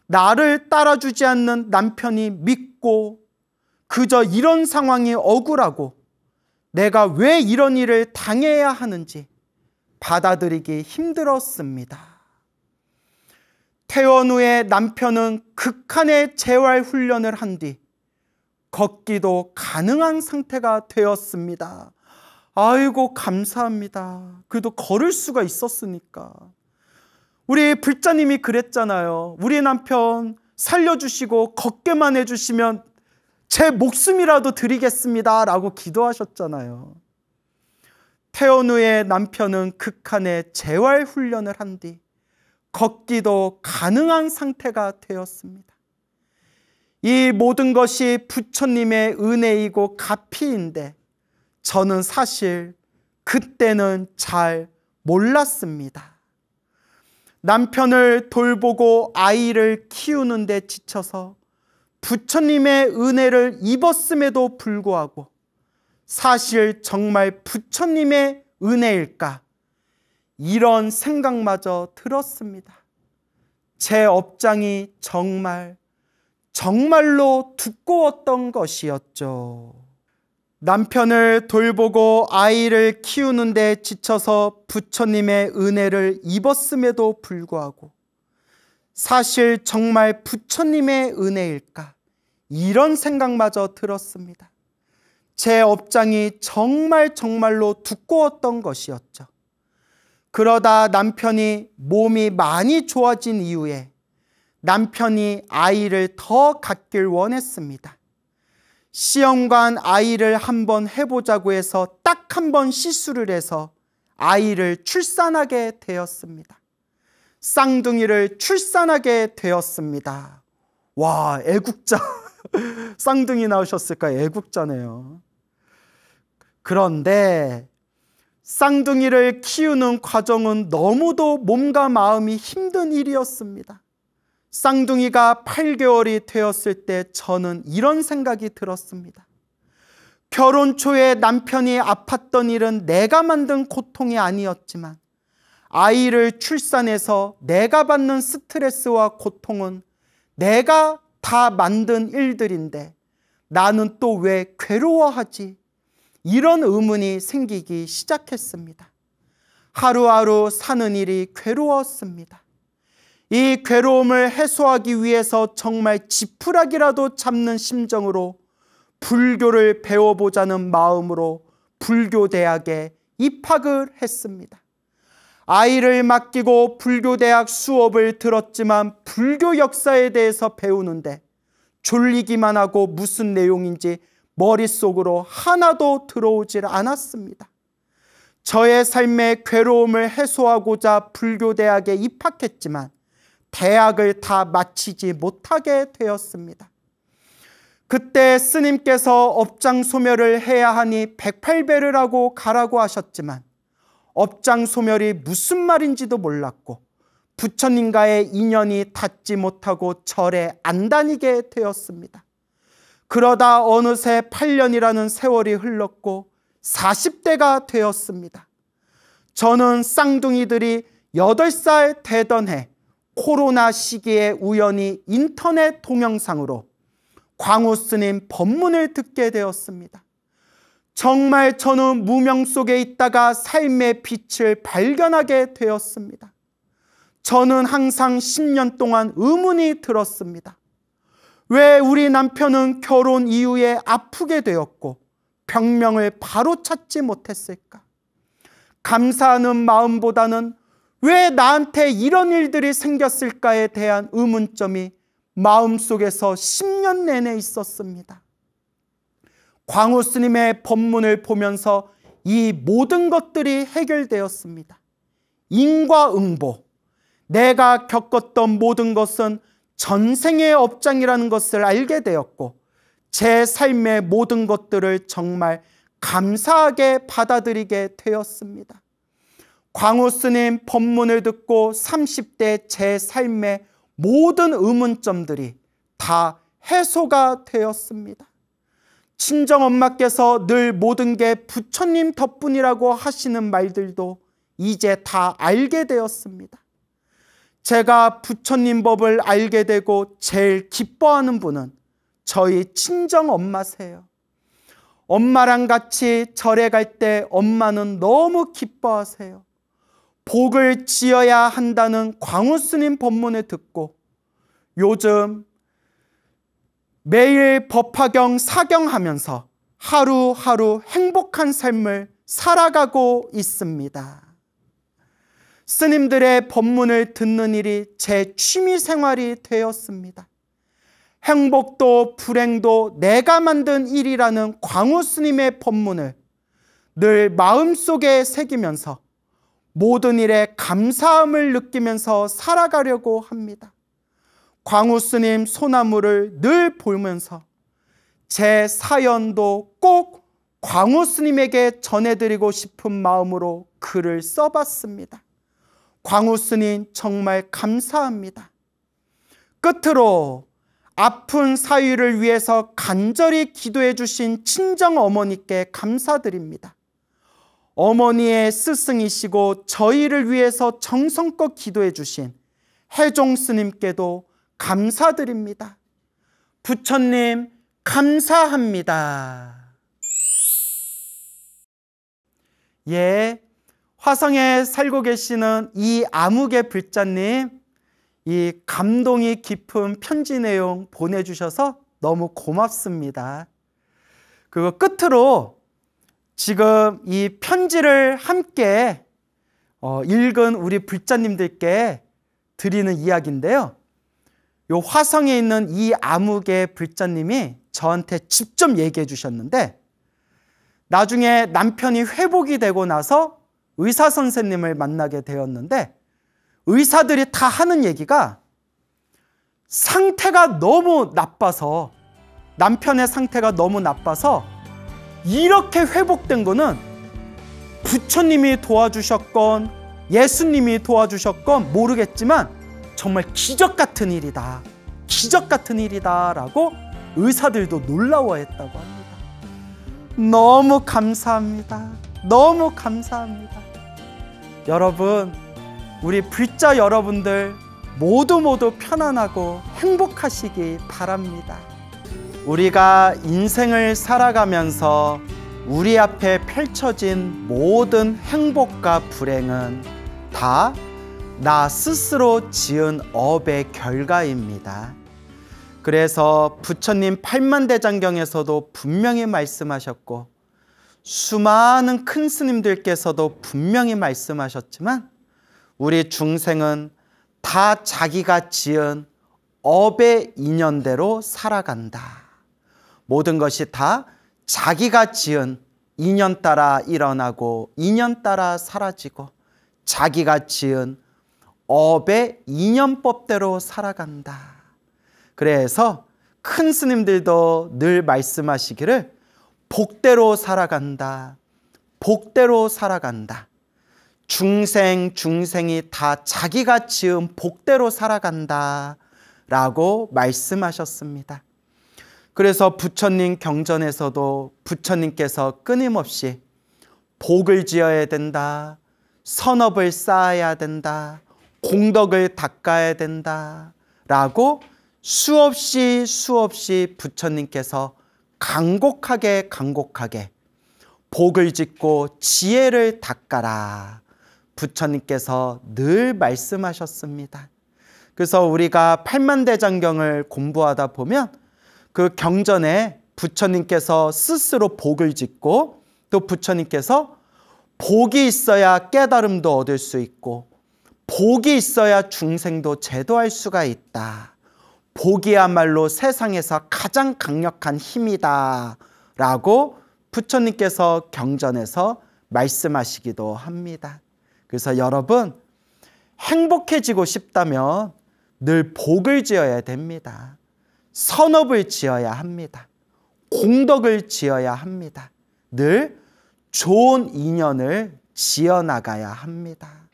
나를 따라주지 않는 남편이 믿고 그저 이런 상황이 억울하고 내가 왜 이런 일을 당해야 하는지 받아들이기 힘들었습니다. 퇴원 후에 남편은 극한의 재활 훈련을 한 뒤 걷기도 가능한 상태가 되었습니다. 아이고 감사합니다. 그래도 걸을 수가 있었으니까. 우리 불자님이 그랬잖아요. 우리 남편 살려주시고 걷게만 해주시면 제 목숨이라도 드리겠습니다 라고 기도하셨잖아요. 퇴원 후에 남편은 극한의 재활 훈련을 한 뒤 걷기도 가능한 상태가 되었습니다. 이 모든 것이 부처님의 은혜이고 가피인데 저는 사실 그때는 잘 몰랐습니다. 남편을 돌보고 아이를 키우는 데 지쳐서 부처님의 은혜를 입었음에도 불구하고 사실 정말 부처님의 은혜일까? 이런 생각마저 들었습니다. 제 업장이 정말로 두꺼웠던 것이었죠. 남편을 돌보고 아이를 키우는 데 지쳐서 부처님의 은혜를 입었음에도 불구하고 사실 정말 부처님의 은혜일까? 이런 생각마저 들었습니다. 제 업장이 정말로 두꺼웠던 것이었죠. 그러다 남편이 몸이 많이 좋아진 이후에 남편이 아이를 더 갖길 원했습니다. 시험관 아이를 한번 해보자고 해서 딱 한 번 시술을 해서 아이를 출산하게 되었습니다. 쌍둥이를 출산하게 되었습니다. 와, 애국자. 쌍둥이 나오셨을까? 애국자네요. 그런데 쌍둥이를 키우는 과정은 너무도 몸과 마음이 힘든 일이었습니다. 쌍둥이가 8개월이 되었을 때 저는 이런 생각이 들었습니다. 결혼 초에 남편이 아팠던 일은 내가 만든 고통이 아니었지만 아이를 출산해서 내가 받는 스트레스와 고통은 내가 다 만든 일들인데 나는 또 왜 괴로워하지? 이런 의문이 생기기 시작했습니다. 하루하루 사는 일이 괴로웠습니다. 이 괴로움을 해소하기 위해서 정말 지푸라기라도 잡는 심정으로 불교를 배워보자는 마음으로 불교대학에 입학을 했습니다. 아이를 맡기고 불교대학 수업을 들었지만 불교 역사에 대해서 배우는데 졸리기만 하고 무슨 내용인지 머릿속으로 하나도 들어오질 않았습니다. 저의 삶의 괴로움을 해소하고자 불교대학에 입학했지만 대학을 다 마치지 못하게 되었습니다. 그때 스님께서 업장 소멸을 해야 하니 108배를 하고 가라고 하셨지만 업장 소멸이 무슨 말인지도 몰랐고 부처님과의 인연이 닿지 못하고 절에 안 다니게 되었습니다. 그러다 어느새 8년이라는 세월이 흘렀고 40대가 되었습니다. 저는 쌍둥이들이 8살 되던 해 코로나 시기에 우연히 인터넷 동영상으로 광우 스님 법문을 듣게 되었습니다. 정말 저는 무명 속에 있다가 삶의 빛을 발견하게 되었습니다. 저는 항상 10년 동안 의문이 들었습니다. 왜 우리 남편은 결혼 이후에 아프게 되었고 병명을 바로 찾지 못했을까? 감사하는 마음보다는 왜 나한테 이런 일들이 생겼을까에 대한 의문점이 마음속에서 10년 내내 있었습니다. 광우 스님의 법문을 보면서 이 모든 것들이 해결되었습니다. 인과응보, 내가 겪었던 모든 것은 전생의 업장이라는 것을 알게 되었고 제 삶의 모든 것들을 정말 감사하게 받아들이게 되었습니다. 광우 스님 법문을 듣고 30대 제 삶의 모든 의문점들이 다 해소가 되었습니다. 친정엄마께서 늘 모든 게 부처님 덕분이라고 하시는 말들도 이제 다 알게 되었습니다. 제가 부처님 법을 알게 되고 제일 기뻐하는 분은 저희 친정엄마세요. 엄마랑 같이 절에 갈 때 엄마는 너무 기뻐하세요. 복을 지어야 한다는 광우 스님 법문을 듣고 요즘 매일 법화경 사경하면서 하루하루 행복한 삶을 살아가고 있습니다. 스님들의 법문을 듣는 일이 제 취미 생활이 되었습니다. 행복도 불행도 내가 만든 일이라는 광우 스님의 법문을 늘 마음속에 새기면서 모든 일에 감사함을 느끼면서 살아가려고 합니다. 광우 스님 소나무를 늘 보면서 제 사연도 꼭 광우 스님에게 전해드리고 싶은 마음으로 글을 써봤습니다. 광우 스님 정말 감사합니다. 끝으로 아픈 사위를 위해서 간절히 기도해 주신 친정 어머니께 감사드립니다. 어머니의 스승이시고 저희를 위해서 정성껏 기도해 주신 해종 스님께도 감사드립니다. 부처님 감사합니다. 예, 화성에 살고 계시는 이 아무개 불자님, 이 감동이 깊은 편지 내용 보내주셔서 너무 고맙습니다. 그리고 끝으로 지금 이 편지를 함께 읽은 우리 불자님들께 드리는 이야기인데요. 요 화성에 있는 이 아무개 불자님이 저한테 직접 얘기해 주셨는데, 나중에 남편이 회복이 되고 나서 의사 선생님을 만나게 되었는데 의사들이 다 하는 얘기가 상태가 너무 나빠서, 남편의 상태가 너무 나빠서 이렇게 회복된 거는 부처님이 도와주셨건 예수님이 도와주셨건 모르겠지만 정말 기적 같은 일이다, 기적 같은 일이다 라고 의사들도 놀라워했다고 합니다. 너무 감사합니다. 너무 감사합니다. 여러분, 우리 불자 여러분들 모두 편안하고 행복하시기 바랍니다. 우리가 인생을 살아가면서 우리 앞에 펼쳐진 모든 행복과 불행은 다 나 스스로 지은 업의 결과입니다. 그래서 부처님 팔만대장경에서도 분명히 말씀하셨고 수많은 큰 스님들께서도 분명히 말씀하셨지만 우리 중생은 다 자기가 지은 업의 인연대로 살아간다. 모든 것이 다 자기가 지은 인연 따라 일어나고 인연 따라 사라지고 자기가 지은 업의 인연법대로 살아간다. 그래서 큰 스님들도 늘 말씀하시기를 복대로 살아간다. 복대로 살아간다. 중생이 다 자기가 지은 복대로 살아간다 라고 말씀하셨습니다. 그래서 부처님 경전에서도 부처님께서 끊임없이 복을 지어야 된다, 선업을 쌓아야 된다, 공덕을 닦아야 된다 라고 수없이 부처님께서 간곡하게 복을 짓고 지혜를 닦아라 부처님께서 늘 말씀하셨습니다. 그래서 우리가 팔만대장경을 공부하다 보면 그 경전에 부처님께서 스스로 복을 짓고 또 부처님께서 복이 있어야 깨달음도 얻을 수 있고 복이 있어야 중생도 제도할 수가 있다. 복이야말로 세상에서 가장 강력한 힘이다 라고 부처님께서 경전에서 말씀하시기도 합니다. 그래서 여러분, 행복해지고 싶다면 늘 복을 지어야 됩니다. 선업을 지어야 합니다. 공덕을 지어야 합니다. 늘 좋은 인연을 지어나가야 합니다.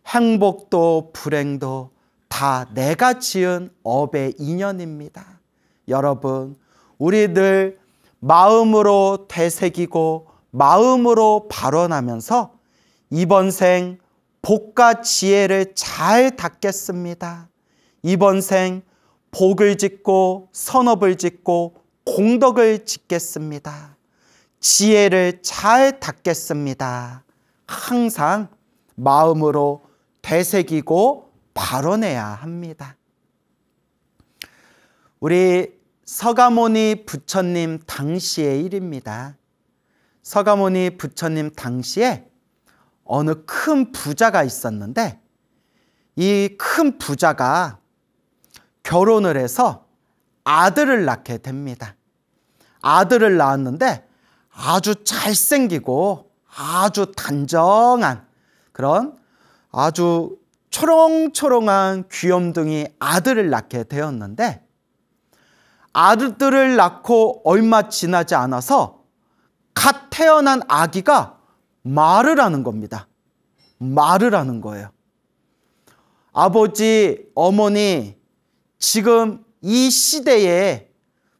행복도 불행도 다 내가 지은 업의 인연입니다. 여러분, 우리 늘 마음으로 되새기고 마음으로 발언하면서 이번 생 복과 지혜를 잘 닦겠습니다. 이번 생 복을 짓고 선업을 짓고 공덕을 짓겠습니다. 지혜를 잘 닦겠습니다. 항상 마음으로 되새기고 발언해야 합니다. 우리 서가모니 부처님 당시의 일입니다. 서가모니 부처님 당시에 어느 큰 부자가 있었는데 이 큰 부자가 결혼을 해서 아들을 낳게 됩니다. 아들을 낳았는데 아주 잘생기고 아주 단정한 그런 아주 초롱초롱한 귀염둥이 아들을 낳게 되었는데 아들들을 낳고 얼마 지나지 않아서 갓 태어난 아기가 말을 하는 겁니다. 말을 하는 거예요. 아버지, 어머니, 지금 이 시대에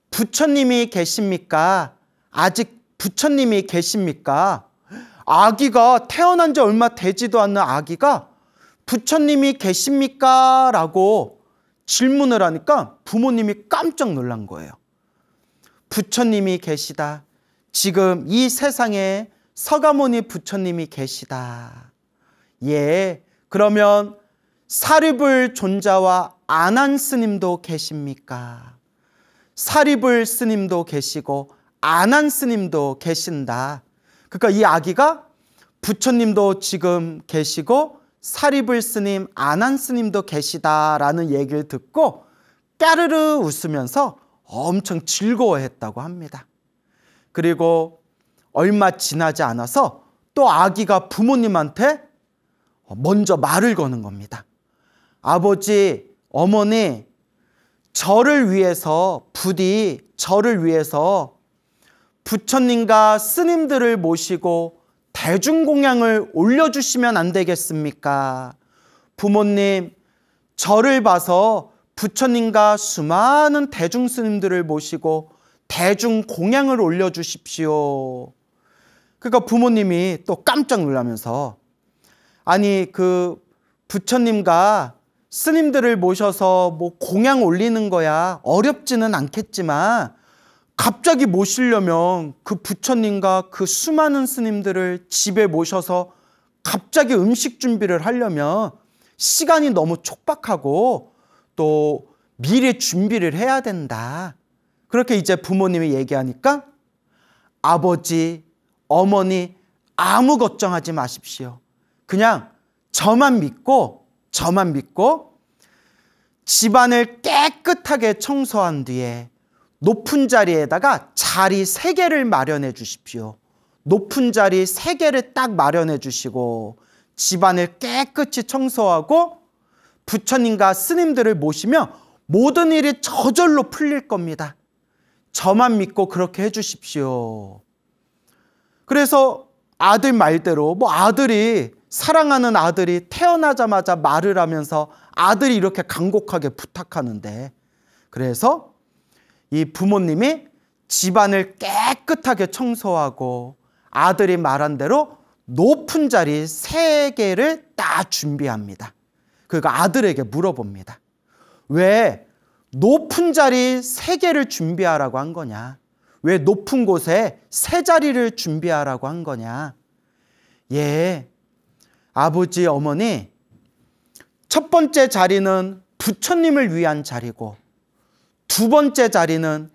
부처님이 계십니까? 아직 부처님이 계십니까? 아기가 태어난 지 얼마 되지도 않는 아기가 부처님이 계십니까? 라고 질문을 하니까 부모님이 깜짝 놀란 거예요. 부처님이 계시다. 지금 이 세상에 서가모니 부처님이 계시다. 예, 그러면 사리불 존자와 아난 스님도 계십니까? 사리불 스님도 계시고 아난 스님도 계신다. 그러니까 이 아기가 부처님도 지금 계시고 사리불 스님, 아난 스님도 계시다라는 얘기를 듣고 까르르 웃으면서 엄청 즐거워했다고 합니다. 그리고 얼마 지나지 않아서 또 아기가 부모님한테 먼저 말을 거는 겁니다. 아버지, 어머니, 저를 위해서 부디 저를 위해서 부처님과 스님들을 모시고 대중공양을 올려주시면 안 되겠습니까? 부모님, 저를 봐서 부처님과 수많은 대중스님들을 모시고 대중공양을 올려주십시오. 그러니까 부모님이 또 깜짝 놀라면서 아니 그 부처님과 스님들을 모셔서 뭐 공양 올리는 거야 어렵지는 않겠지만 갑자기 모시려면 그 부처님과 그 수많은 스님들을 집에 모셔서 갑자기 음식 준비를 하려면 시간이 너무 촉박하고 또 미리 준비를 해야 된다. 그렇게 이제 부모님이 얘기하니까 아버지, 어머니 아무 걱정하지 마십시오. 그냥 저만 믿고 집안을 깨끗하게 청소한 뒤에 높은 자리에다가 자리 3개를 마련해 주십시오. 높은 자리 3개를 딱 마련해 주시고 집안을 깨끗이 청소하고 부처님과 스님들을 모시면 모든 일이 저절로 풀릴 겁니다. 저만 믿고 그렇게 해 주십시오. 그래서 아들 말대로 뭐 아들이 사랑하는 아들이 태어나자마자 말을 하면서 아들이 이렇게 간곡하게 부탁하는데 그래서 이 부모님이 집안을 깨끗하게 청소하고 아들이 말한 대로 높은 자리 3개를 딱 준비합니다. 그러니까 아들에게 물어봅니다. 왜 높은 자리 3개를 준비하라고 한 거냐? 왜 높은 곳에 3자리를 준비하라고 한 거냐? 예, 아버지, 어머니, 첫 번째 자리는 부처님을 위한 자리고 두 번째 자리는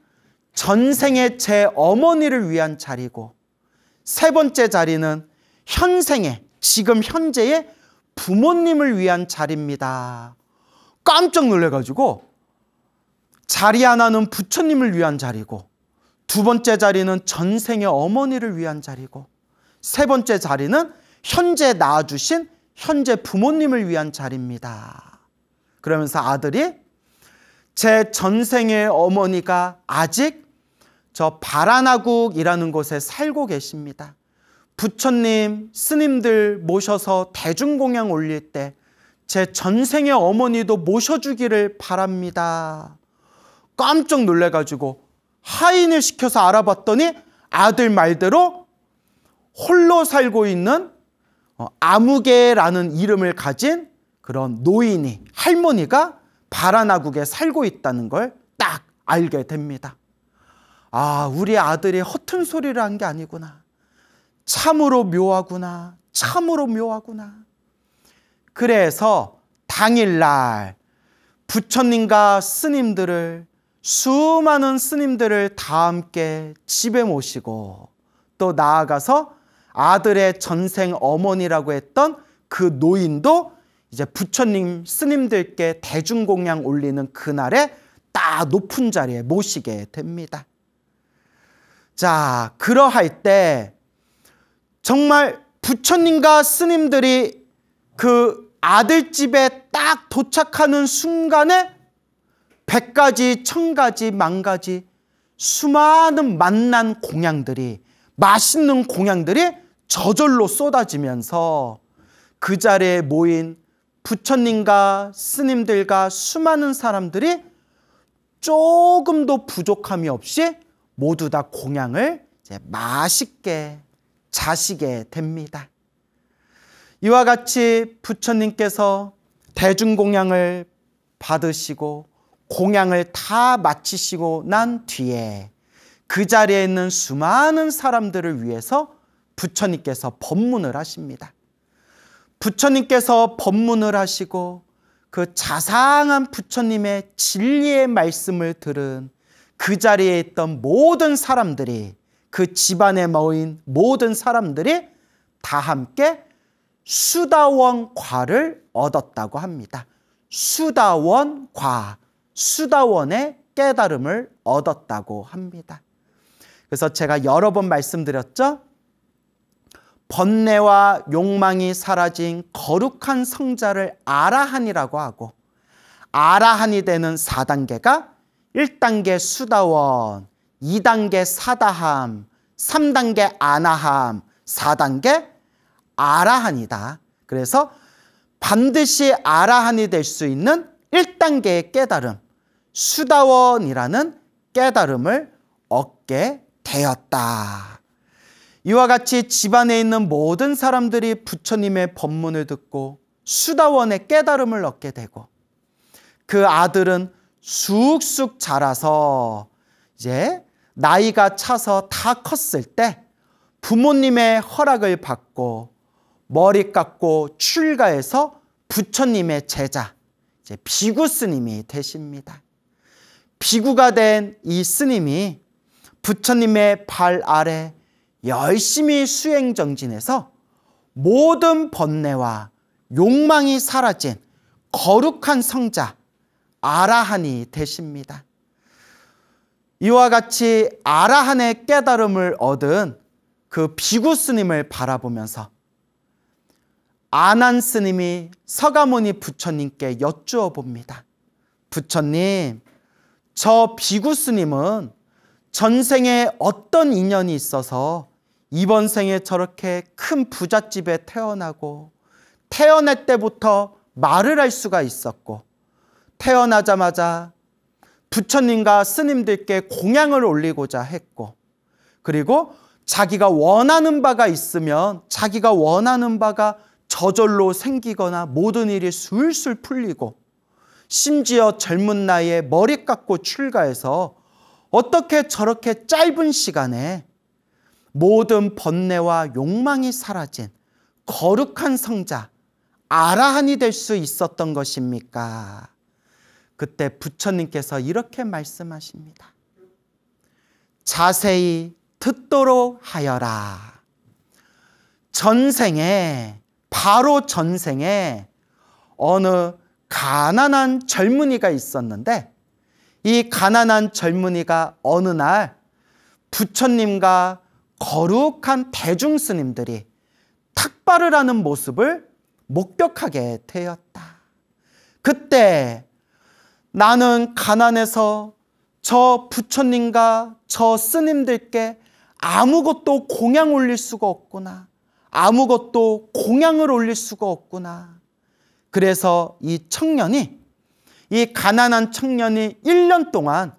전생의 제 어머니를 위한 자리고 세 번째 자리는 현생의 지금 현재의 부모님을 위한 자리입니다. 깜짝 놀래가지고 자리 하나는 부처님을 위한 자리고 두 번째 자리는 전생의 어머니를 위한 자리고 세 번째 자리는 현재 낳아주신 현재 부모님을 위한 자리입니다. 그러면서 아들이 제 전생의 어머니가 아직 저 바라나국이라는 곳에 살고 계십니다. 부처님, 스님들 모셔서 대중공양 올릴 때 제 전생의 어머니도 모셔주기를 바랍니다. 깜짝 놀래가지고 하인을 시켜서 알아봤더니 아들 말대로 홀로 살고 있는 아무개라는 이름을 가진 그런 노인이, 할머니가 바라나국에 살고 있다는 걸 딱 알게 됩니다. 아, 우리 아들이 허튼 소리를 한 게 아니구나. 참으로 묘하구나. 참으로 묘하구나. 그래서 당일날 부처님과 스님들을, 수많은 스님들을 다 함께 집에 모시고, 또 나아가서 아들의 전생 어머니라고 했던 그 노인도 이제 부처님 스님들께 대중공양 올리는 그날에 딱 높은 자리에 모시게 됩니다. 자, 그러할 때 정말 부처님과 스님들이 그 아들집에 딱 도착하는 순간에 100가지, 1000가지, 10,000가지 수많은 맛난 공양들이, 맛있는 공양들이 저절로 쏟아지면서 그 자리에 모인 부처님과 스님들과 수많은 사람들이 조금도 부족함이 없이 모두 다 공양을 이제 맛있게 자시게 됩니다. 이와 같이 부처님께서 대중공양을 받으시고 공양을 다 마치시고 난 뒤에 그 자리에 있는 수많은 사람들을 위해서 부처님께서 법문을 하십니다. 부처님께서 법문을 하시고 그 자상한 부처님의 진리의 말씀을 들은 그 자리에 있던 모든 사람들이, 그 집안에 모인 모든 사람들이 다 함께 수다원과를 얻었다고 합니다. 수다원과, 수다원의 깨달음을 얻었다고 합니다. 그래서 제가 여러 번 말씀드렸죠. 번뇌와 욕망이 사라진 거룩한 성자를 아라한이라고 하고, 아라한이 되는 4단계가 1단계 수다원, 2단계 사다함, 3단계 아나함, 4단계 아라한이다. 그래서 반드시 아라한이 될 수 있는 1단계의 깨달음, 수다원이라는 깨달음을 얻게 되었다. 이와 같이 집안에 있는 모든 사람들이 부처님의 법문을 듣고 수다원의 깨달음을 얻게 되고, 그 아들은 쑥쑥 자라서 이제 나이가 차서 다 컸을 때 부모님의 허락을 받고 머리 깎고 출가해서 부처님의 제자, 이제 비구 스님이 되십니다. 비구가 된 이 스님이 부처님의 발 아래 열심히 수행정진해서 모든 번뇌와 욕망이 사라진 거룩한 성자 아라한이 되십니다. 이와 같이 아라한의 깨달음을 얻은 그 비구 스님을 바라보면서 아난 스님이 서가모니 부처님께 여쭈어 봅니다. 부처님, 저 비구 스님은 전생에 어떤 인연이 있어서 이번 생에 저렇게 큰 부잣집에 태어나고, 태어날 때부터 말을 할 수가 있었고, 태어나자마자 부처님과 스님들께 공양을 올리고자 했고, 그리고 자기가 원하는 바가 있으면 자기가 원하는 바가 저절로 생기거나 모든 일이 술술 풀리고, 심지어 젊은 나이에 머리 깎고 출가해서 어떻게 저렇게 짧은 시간에 모든 번뇌와 욕망이 사라진 거룩한 성자 아라한이 될 수 있었던 것입니까? 그때 부처님께서 이렇게 말씀하십니다. 자세히 듣도록 하여라. 전생에, 바로 전생에 어느 가난한 젊은이가 있었는데, 이 가난한 젊은이가 어느 날 부처님과 거룩한 대중스님들이 탁발을 하는 모습을 목격하게 되었다. 그때 나는 가난해서 저 부처님과 저 스님들께 아무것도 공양 올릴 수가 없구나. 아무것도 공양을 올릴 수가 없구나. 그래서 이 청년이, 이 가난한 청년이 1년 동안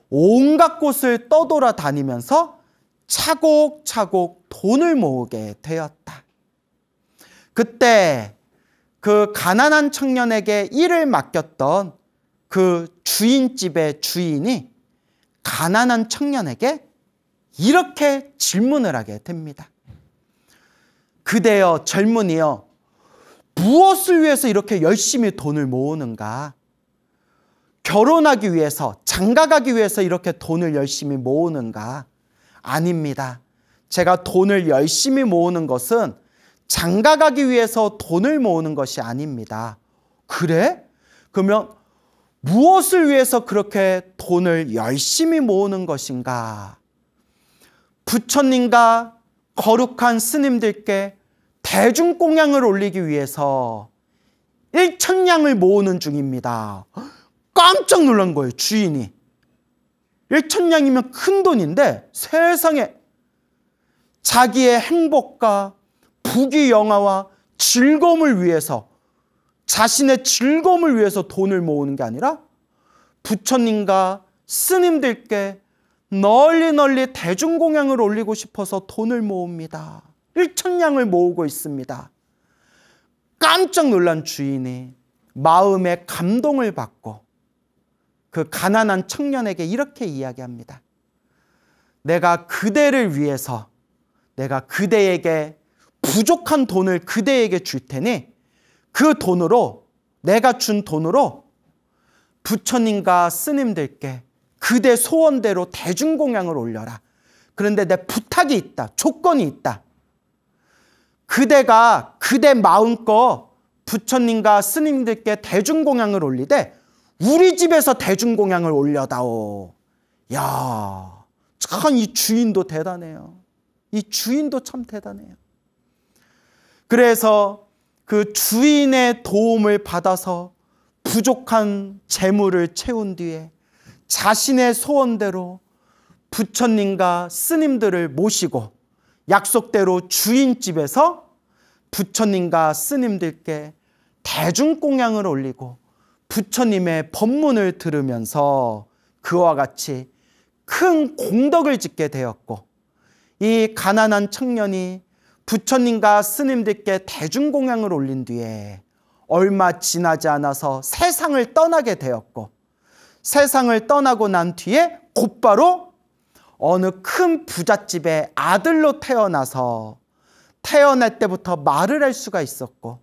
온갖 곳을 떠돌아다니면서 차곡차곡 돈을 모으게 되었다. 그때 그 가난한 청년에게 일을 맡겼던 그 주인집의 주인이 가난한 청년에게 이렇게 질문을 하게 됩니다. 그대여 젊은이여, 무엇을 위해서 이렇게 열심히 돈을 모으는가? 결혼하기 위해서, 장가가기 위해서 이렇게 돈을 열심히 모으는가? 아닙니다. 제가 돈을 열심히 모으는 것은 장가가기 위해서 돈을 모으는 것이 아닙니다. 그래? 그러면 무엇을 위해서 그렇게 돈을 열심히 모으는 것인가? 부처님과 거룩한 스님들께 대중공양을 올리기 위해서 1,000냥을 모으는 중입니다. 깜짝 놀란 거예요, 주인이. 1,000냥이면 큰 돈인데 세상에 자기의 행복과 부귀영화와 즐거움을 위해서, 자신의 즐거움을 위해서 돈을 모으는 게 아니라 부처님과 스님들께 널리 대중공양을 올리고 싶어서 돈을 모읍니다. 1,000냥을 모으고 있습니다. 깜짝 놀란 주인이 마음에 감동을 받고 그 가난한 청년에게 이렇게 이야기합니다. 내가 그대를 위해서, 내가 그대에게 부족한 돈을 그대에게 줄 테니 그 돈으로, 내가 준 돈으로 부처님과 스님들께 그대 소원대로 대중공양을 올려라. 그런데 내 부탁이 있다. 조건이 있다. 그대가 그대 마음껏 부처님과 스님들께 대중공양을 올리되 우리 집에서 대중공양을 올려다오. 야, 참 이 주인도 대단해요. 이 주인도 참 대단해요. 그래서 그 주인의 도움을 받아서 부족한 재물을 채운 뒤에 자신의 소원대로 부처님과 스님들을 모시고 약속대로 주인집에서 부처님과 스님들께 대중공양을 올리고 부처님의 법문을 들으면서 그와 같이 큰 공덕을 짓게 되었고, 이 가난한 청년이 부처님과 스님들께 대중공양을 올린 뒤에 얼마 지나지 않아서 세상을 떠나게 되었고, 세상을 떠나고 난 뒤에 곧바로 어느 큰 부잣집의 아들로 태어나서 태어날 때부터 말을 할 수가 있었고,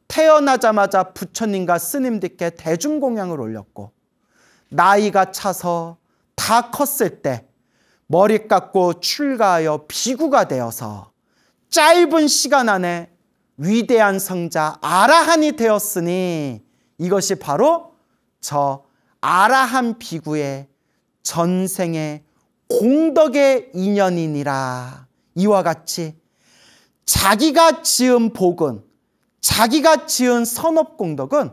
태어나자마자 부처님과 스님들께 대중공양을 올렸고, 나이가 차서 다 컸을 때 머리 깎고 출가하여 비구가 되어서 짧은 시간 안에 위대한 성자 아라한이 되었으니 이것이 바로 저 아라한 비구의 전생의 공덕의 인연이니라. 이와 같이 자기가 지은 복은, 자기가 지은 선업공덕은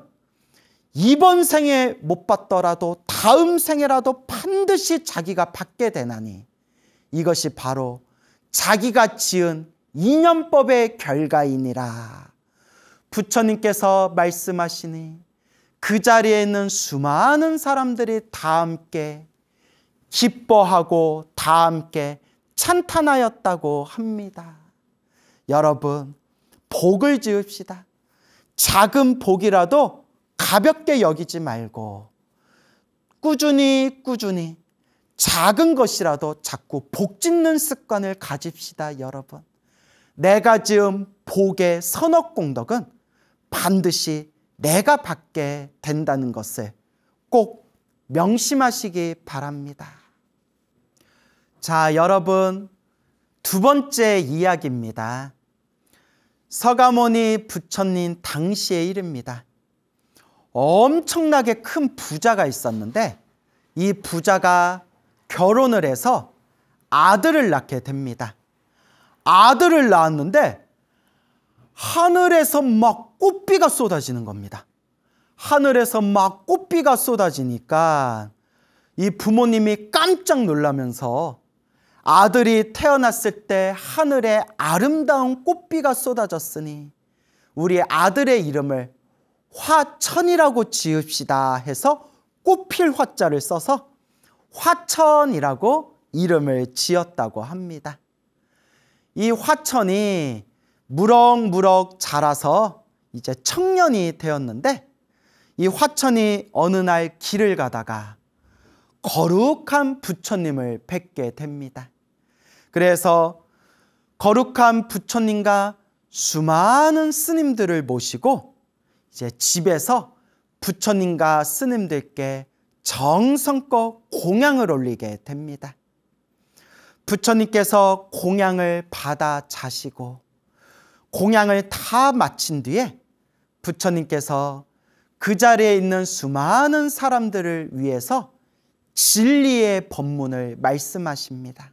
이번 생에 못 받더라도 다음 생에라도 반드시 자기가 받게 되나니 이것이 바로 자기가 지은 인연법의 결과이니라. 부처님께서 말씀하시니 그 자리에 있는 수많은 사람들이 다 함께 기뻐하고 다 함께 찬탄하였다고 합니다. 여러분, 복을 지읍시다. 작은 복이라도 가볍게 여기지 말고 꾸준히 작은 것이라도 자꾸 복 짓는 습관을 가집시다. 여러분, 내가 지은 복의 선업공덕은 반드시 내가 받게 된다는 것을 꼭 명심하시기 바랍니다. 자, 여러분, 두 번째 이야기입니다. 서가모니 부처님 당시의 일입니다. 엄청나게 큰 부자가 있었는데 이 부자가 결혼을 해서 아들을 낳게 됩니다. 아들을 낳았는데 하늘에서 막 꽃비가 쏟아지는 겁니다. 하늘에서 막 꽃비가 쏟아지니까 이 부모님이 깜짝 놀라면서 아들이 태어났을 때 하늘에 아름다운 꽃비가 쏟아졌으니 우리 아들의 이름을 화천이라고 지읍시다 해서 꽃필 화자를 써서 화천이라고 이름을 지었다고 합니다. 이 화천이 무럭무럭 자라서 이제 청년이 되었는데 이 화천이 어느 날 길을 가다가 거룩한 부처님을 뵙게 됩니다. 그래서 거룩한 부처님과 수많은 스님들을 모시고 이제 집에서 부처님과 스님들께 정성껏 공양을 올리게 됩니다. 부처님께서 공양을 받아 자시고 공양을 다 마친 뒤에 부처님께서 그 자리에 있는 수많은 사람들을 위해서 진리의 법문을 말씀하십니다.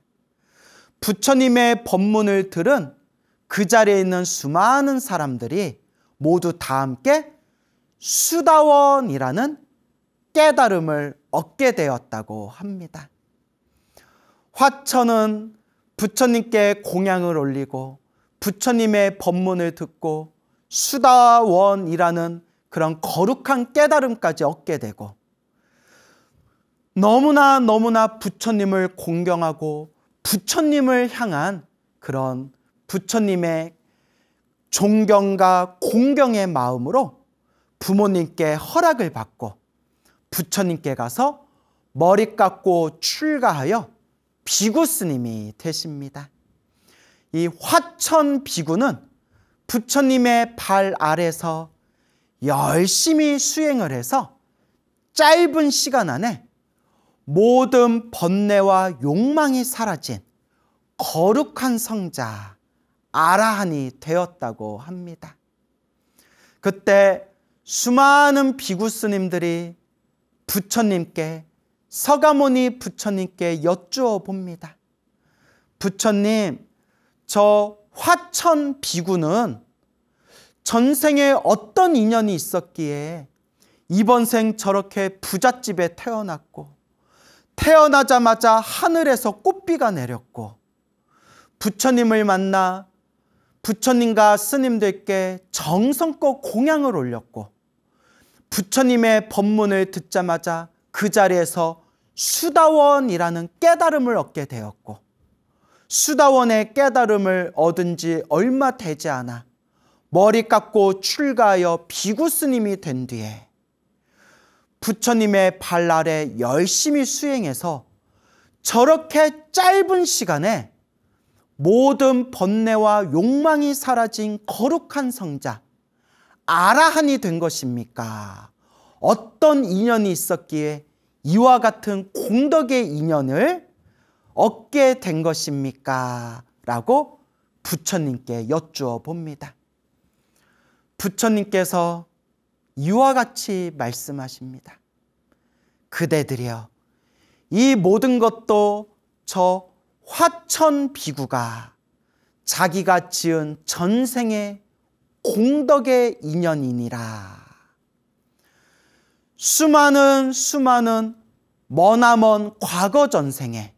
부처님의 법문을 들은 그 자리에 있는 수많은 사람들이 모두 다 함께 수다원이라는 깨달음을 얻게 되었다고 합니다. 화천은 부처님께 공양을 올리고 부처님의 법문을 듣고 수다원이라는 그런 거룩한 깨달음까지 얻게 되고 너무나 부처님을 공경하고 부처님을 향한 그런 부처님의 존경과 공경의 마음으로 부모님께 허락을 받고 부처님께 가서 머리 깎고 출가하여 비구 스님이 되십니다. 이 화천 비구는 부처님의 발 아래서 열심히 수행을 해서 짧은 시간 안에 모든 번뇌와 욕망이 사라진 거룩한 성자 아라한이 되었다고 합니다. 그때 수많은 비구 스님들이 부처님께 서가모니 부처님께 여쭈어 봅니다. 부처님, 저 화천 비구는 전생에 어떤 인연이 있었기에 이번 생 저렇게 부잣집에 태어났고 태어나자마자 하늘에서 꽃비가 내렸고 부처님을 만나 부처님과 스님들께 정성껏 공양을 올렸고 부처님의 법문을 듣자마자 그 자리에서 수다원이라는 깨달음을 얻게 되었고 수다원의 깨달음을 얻은 지 얼마 되지 않아 머리 깎고 출가하여 비구 스님이 된 뒤에 부처님의 발 아래 열심히 수행해서 저렇게 짧은 시간에 모든 번뇌와 욕망이 사라진 거룩한 성자 아라한이 된 것입니까? 어떤 인연이 있었기에 이와 같은 공덕의 인연을 얻게 된 것입니까? 라고 부처님께 여쭈어 봅니다. 부처님께서 이와 같이 말씀하십니다. 그대들이여, 이 모든 것도 저 화천 비구가 자기가 지은 전생의 공덕의 인연이니라. 수많은 머나먼 과거 전생에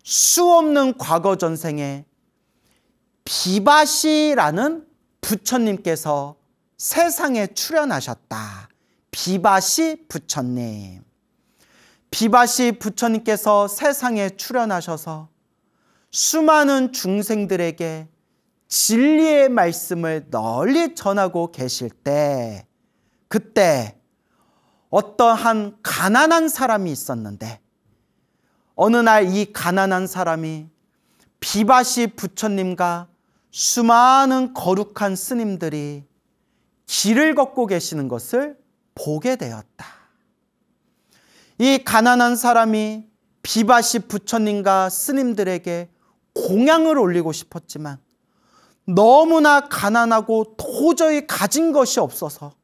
수없는 과거 전생에 비바시라는 부처님께서 세상에 출현하셨다. 비바시 부처님. 비바시 부처님께서 세상에 출현하셔서 수많은 중생들에게 진리의 말씀을 널리 전하고 계실 때 그때 어떠한 가난한 사람이 있었는데 어느 날 이 가난한 사람이 비바시 부처님과 수많은 거룩한 스님들이 길을 걷고 계시는 것을 보게 되었다. 이 가난한 사람이 비바시 부처님과 스님들에게 공양을 올리고 싶었지만 너무나 가난하고 도저히 가진 것이 없어서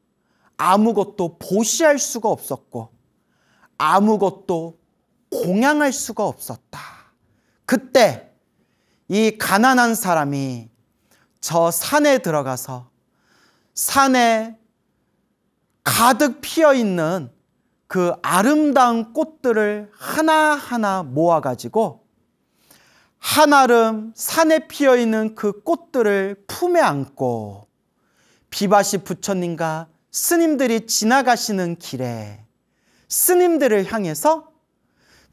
아무것도 보시할 수가 없었고 아무것도 공양할 수가 없었다. 그때 이 가난한 사람이 저 산에 들어가서 산에 가득 피어 있는 그 아름다운 꽃들을 하나하나 모아가지고 한아름 산에 피어있는 그 꽃들을 품에 안고 비바시 부처님과 스님들이 지나가시는 길에 스님들을 향해서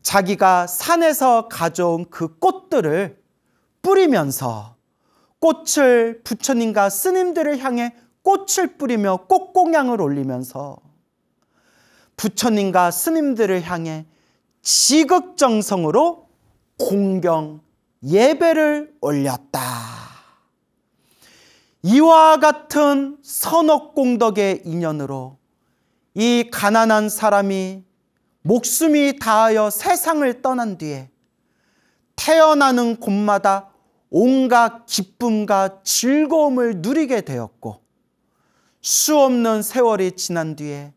자기가 산에서 가져온 그 꽃들을 뿌리면서 꽃을 부처님과 스님들을 향해 꽃을 뿌리며 꽃공양을 올리면서 부처님과 스님들을 향해 지극정성으로 공경 예배를 올렸다. 이와 같은 선업공덕의 인연으로 이 가난한 사람이 목숨이 다하여 세상을 떠난 뒤에 태어나는 곳마다 온갖 기쁨과 즐거움을 누리게 되었고, 수없는 세월이 지난 뒤에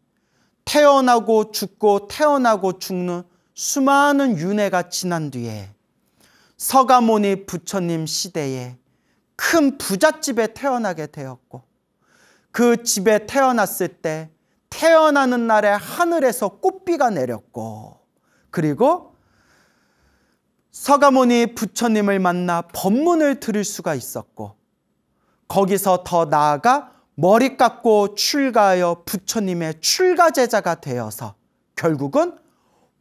태어나고 죽고 태어나고 죽는 수많은 윤회가 지난 뒤에 서가모니 부처님 시대에 큰 부잣집에 태어나게 되었고, 그 집에 태어났을 때 태어나는 날에 하늘에서 꽃비가 내렸고, 그리고 서가모니 부처님을 만나 법문을 들을 수가 있었고, 거기서 더 나아가 머리 깎고 출가하여 부처님의 출가제자가 되어서 결국은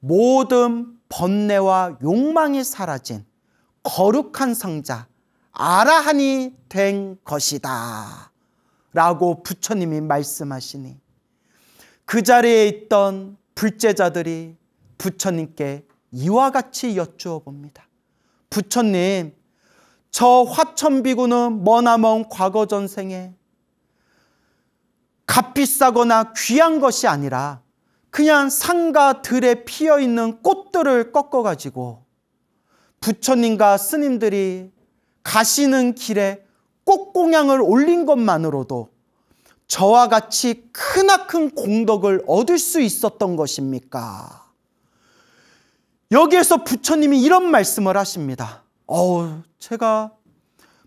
모든 번뇌와 욕망이 사라진 거룩한 성자 아라한이 된 것이다 라고 부처님이 말씀하시니, 그 자리에 있던 불제자들이 부처님께 이와 같이 여쭈어 봅니다. 부처님, 저 화천비구는 머나먼 과거 전생에 값비싸거나 귀한 것이 아니라 그냥 산과 들에 피어있는 꽃들을 꺾어가지고 부처님과 스님들이 가시는 길에 꽃공양을 올린 것만으로도 저와 같이 크나큰 공덕을 얻을 수 있었던 것입니까? 여기에서 부처님이 이런 말씀을 하십니다. 제가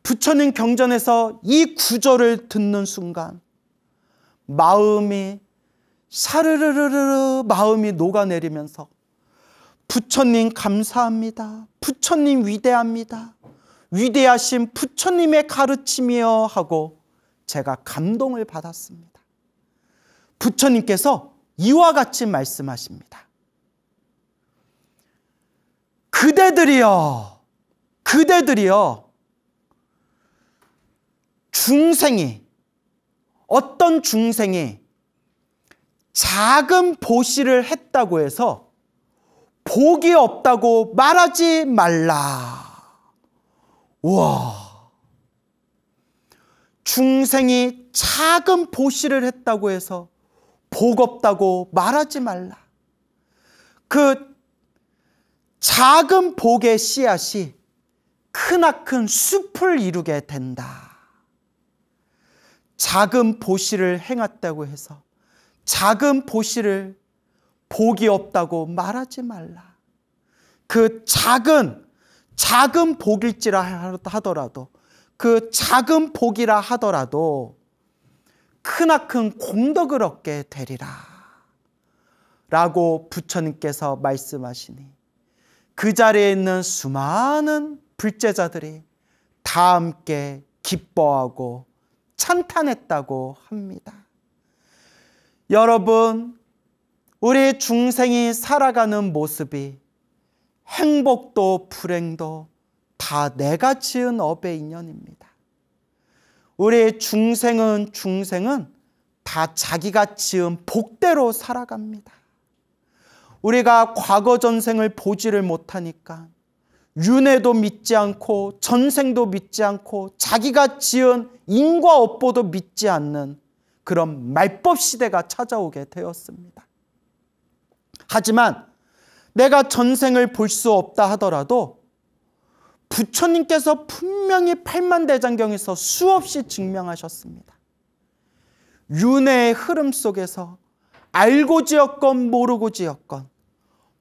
부처님 경전에서 이 구절을 듣는 순간 마음이 샤르르르르 마음이 녹아내리면서 부처님 감사합니다. 부처님 위대합니다. 위대하신 부처님의 가르침이여 하고 제가 감동을 받았습니다. 부처님께서 이와 같이 말씀하십니다. 그대들이여 중생이, 어떤 중생이 작은 보시를 했다고 해서 복이 없다고 말하지 말라. 우와, 중생이 작은 보시를 했다고 해서 복 없다고 말하지 말라. 그 작은 복의 씨앗이 크나큰 숲을 이루게 된다. 작은 보시를 행했다고 해서 작은 보시를 복이 없다고 말하지 말라. 그 작은 복일지라 하더라도, 그 작은 복이라 하더라도 크나큰 공덕을 얻게 되리라 라고 부처님께서 말씀하시니, 그 자리에 있는 수많은 불제자들이 다 함께 기뻐하고 찬탄했다고 합니다. 여러분, 우리 중생이 살아가는 모습이 행복도 불행도 다 내가 지은 업의 인연입니다. 우리 중생은 다 자기가 지은 복대로 살아갑니다. 우리가 과거 전생을 보지를 못하니까 윤회도 믿지 않고 전생도 믿지 않고 자기가 지은 인과 업보도 믿지 않는 그런 말법 시대가 찾아오게 되었습니다. 하지만 내가 전생을 볼 수 없다 하더라도 부처님께서 분명히 팔만대장경에서 수없이 증명하셨습니다. 윤회의 흐름 속에서 알고 지었건 모르고 지었건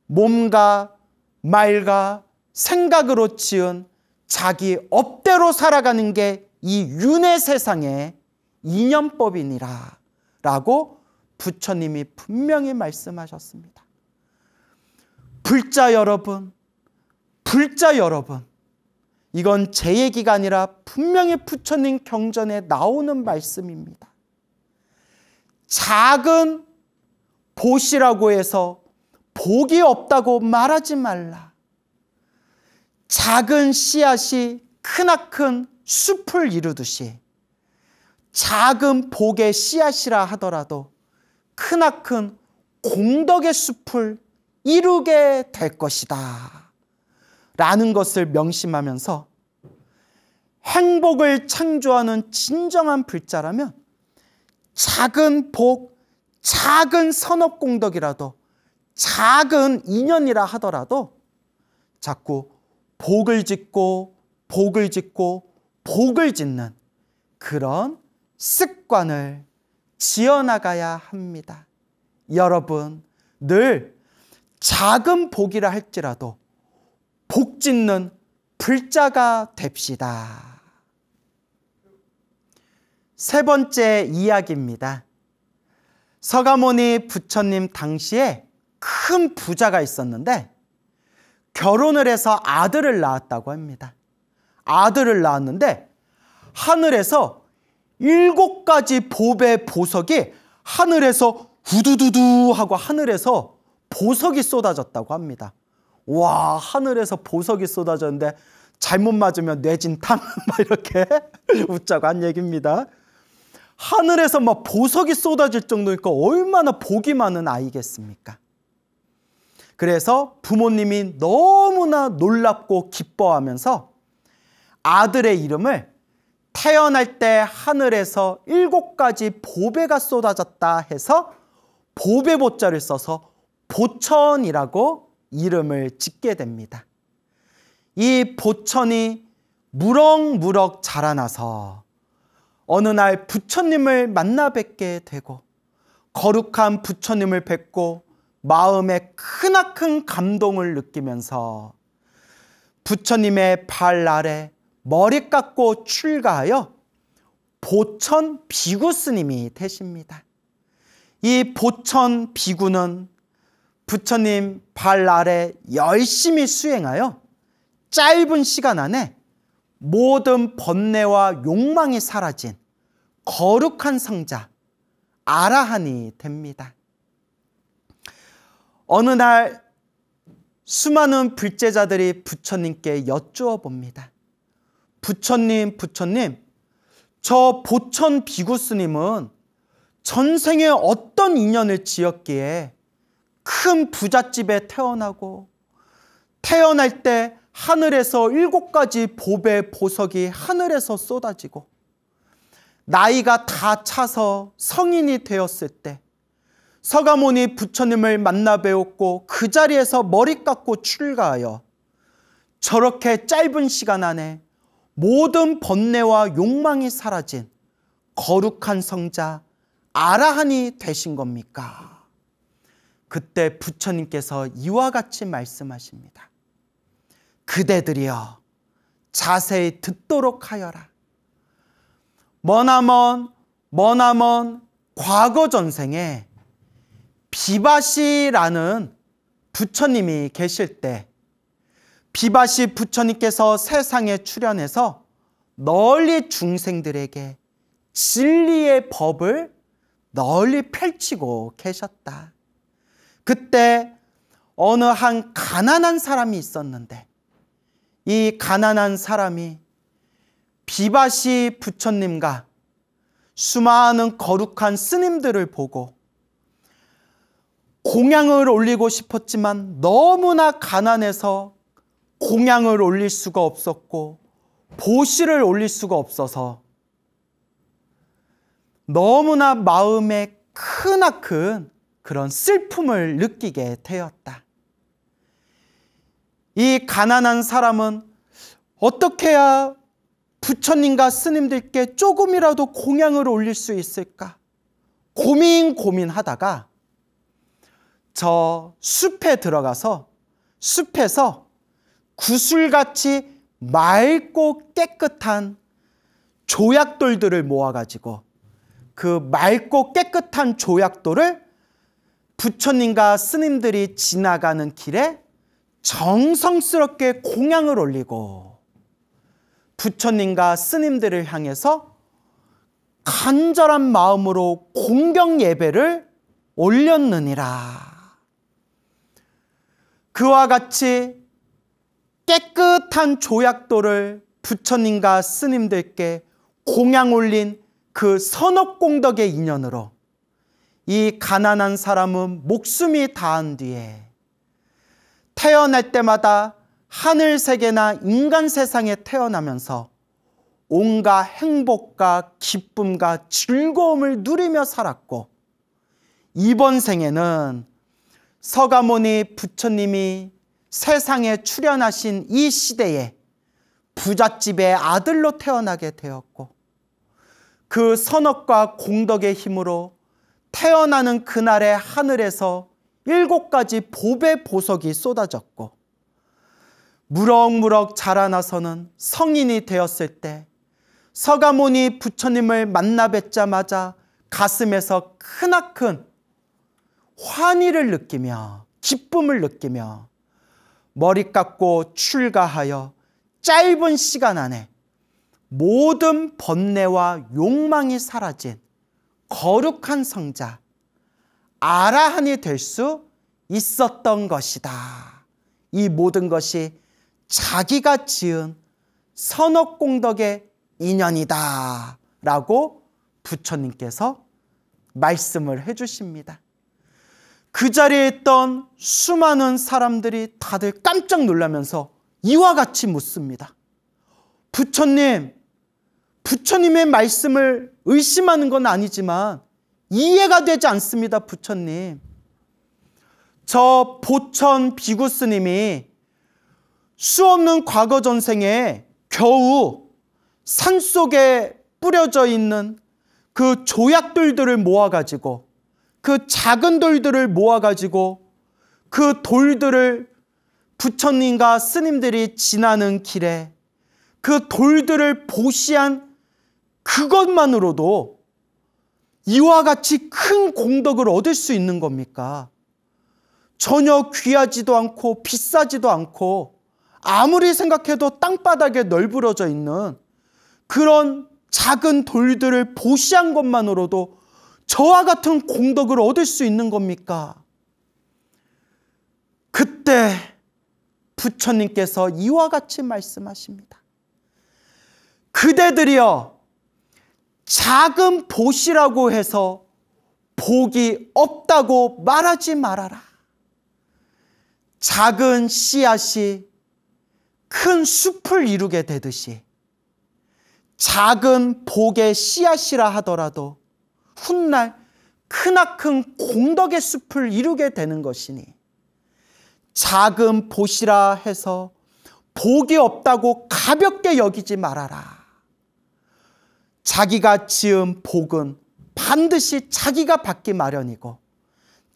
몸과 말과 생각으로 지은 자기 업대로 살아가는 게 이 윤회 세상의 인연법이니라 라고 부처님이 분명히 말씀하셨습니다. 불자 여러분, 불자 여러분, 이건 제 얘기가 아니라 분명히 부처님 경전에 나오는 말씀입니다. 작은 보시라고 해서 복이 없다고 말하지 말라. 작은 씨앗이 크나큰 숲을 이루듯이 작은 복의 씨앗이라 하더라도 크나큰 공덕의 숲을 이루게 될 것이다 라는 것을 명심하면서 행복을 창조하는 진정한 불자라면 작은 복, 작은 선업공덕이라도 작은 인연이라 하더라도 자꾸 복을 짓고 복을 짓고 복을 짓는 그런 습관을 지어나가야 합니다. 여러분, 늘 작은 복이라 할지라도 복 짓는 불자가 됩시다. 세 번째 이야기입니다. 서가모니 부처님 당시에 큰 부자가 있었는데 결혼을 해서 아들을 낳았다고 합니다. 아들을 낳았는데 하늘에서 7가지 법의 보석이 하늘에서 후두두두 하고 하늘에서 보석이 쏟아졌다고 합니다. 와, 하늘에서 보석이 쏟아졌는데 잘못 맞으면 뇌진탕 막 이렇게 웃자고 한 얘기입니다. 하늘에서 막 보석이 쏟아질 정도니까 얼마나 복이 많은 아이겠습니까? 그래서 부모님이 너무나 놀랍고 기뻐하면서 아들의 이름을 태어날 때 하늘에서 7가지 보배가 쏟아졌다 해서 보배 보자를 써서 보천이라고 이름을 짓게 됩니다. 이 보천이 무럭무럭 자라나서 어느 날 부처님을 만나 뵙게 되고 거룩한 부처님을 뵙고 마음에 크나큰 감동을 느끼면서 부처님의 발 아래 머리 깎고 출가하여 보천 비구 스님이 되십니다. 이 보천 비구는 부처님 발 아래 열심히 수행하여 짧은 시간 안에 모든 번뇌와 욕망이 사라진 거룩한 성자 아라한이 됩니다. 어느 날 수많은 불제자들이 부처님께 여쭈어 봅니다. 부처님, 저 보천 비구 스님은 전생에 어떤 인연을 지었기에 큰 부잣집에 태어나고 태어날 때 하늘에서 7가지 보배 보석이 하늘에서 쏟아지고 나이가 다 차서 성인이 되었을 때 서가모니 부처님을 만나 뵈었고 그 자리에서 머리 깎고 출가하여 저렇게 짧은 시간 안에 모든 번뇌와 욕망이 사라진 거룩한 성자 아라한이 되신 겁니까? 그때 부처님께서 이와 같이 말씀하십니다. 그대들이여 자세히 듣도록 하여라. 머나먼 과거 전생에 비바시라는 부처님이 계실 때 비바시 부처님께서 세상에 출현해서 널리 중생들에게 진리의 법을 널리 펼치고 계셨다. 그때 어느 한 가난한 사람이 있었는데 이 가난한 사람이 비바시 부처님과 수많은 거룩한 스님들을 보고 공양을 올리고 싶었지만 너무나 가난해서 공양을 올릴 수가 없었고 보시를 올릴 수가 없어서 너무나 마음에 크나큰 그런 슬픔을 느끼게 되었다. 이 가난한 사람은 어떻게 해야 부처님과 스님들께 조금이라도 공양을 올릴 수 있을까? 고민하다가 저 숲에 들어가서 숲에서 구슬같이 맑고 깨끗한 조약돌들을 모아가지고 그 맑고 깨끗한 조약돌을 부처님과 스님들이 지나가는 길에 정성스럽게 공양을 올리고 부처님과 스님들을 향해서 간절한 마음으로 공경 예배를 올렸느니라. 그와 같이 깨끗한 조약돌을 부처님과 스님들께 공양 올린 그 선업공덕의 인연으로 이 가난한 사람은 목숨이 다한 뒤에 태어날 때마다 하늘 세계나 인간 세상에 태어나면서 온갖 행복과 기쁨과 즐거움을 누리며 살았고, 이번 생에는 서가모니 부처님이 세상에 출현하신 이 시대에 부잣집의 아들로 태어나게 되었고, 그 선업과 공덕의 힘으로 태어나는 그날의 하늘에서 7가지 복의 보석이 쏟아졌고, 무럭무럭 자라나서는 성인이 되었을 때 서가모니 부처님을 만나 뵙자마자 가슴에서 크나큰 환희를 느끼며 기쁨을 느끼며 머리 깎고 출가하여 짧은 시간 안에 모든 번뇌와 욕망이 사라진 거룩한 성자 아라한이 될 수 있었던 것이다. 이 모든 것이 자기가 지은 선업공덕의 인연이다 라고 부처님께서 말씀을 해주십니다. 그 자리에 있던 수많은 사람들이 다들 깜짝 놀라면서 이와 같이 묻습니다. 부처님, 부처님의 말씀을 의심하는 건 아니지만 이해가 되지 않습니다. 부처님, 저 보천 비구 스님이 수없는 과거 전생에 겨우 산속에 뿌려져 있는 그 조약돌들을 모아가지고, 그 작은 돌들을 모아가지고 그 돌들을 부처님과 스님들이 지나는 길에 그 돌들을 보시한 그것만으로도 이와 같이 큰 공덕을 얻을 수 있는 겁니까? 전혀 귀하지도 않고 비싸지도 않고 아무리 생각해도 땅바닥에 널브러져 있는 그런 작은 돌들을 보시한 것만으로도 저와 같은 공덕을 얻을 수 있는 겁니까? 그때 부처님께서 이와 같이 말씀하십니다. 그대들이여, 작은 보시라고 해서 복이 없다고 말하지 말아라. 작은 씨앗이 큰 숲을 이루게 되듯이 작은 복의 씨앗이라 하더라도 훗날 크나큰 공덕의 숲을 이루게 되는 것이니, 작은 보시라 해서 복이 없다고 가볍게 여기지 말아라. 자기가 지은 복은 반드시 자기가 받기 마련이고,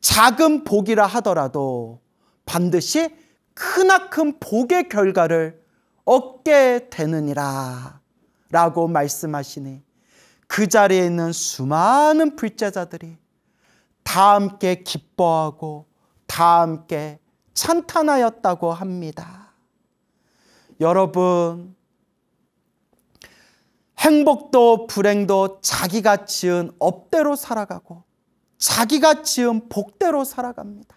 작은 복이라 하더라도 반드시 크나큰 복의 결과를 얻게 되느니라 라고 말씀하시니, 그 자리에 있는 수많은 불제자들이 다 함께 기뻐하고 다 함께 찬탄하였다고 합니다. 여러분, 행복도 불행도 자기가 지은 업대로 살아가고 자기가 지은 복대로 살아갑니다.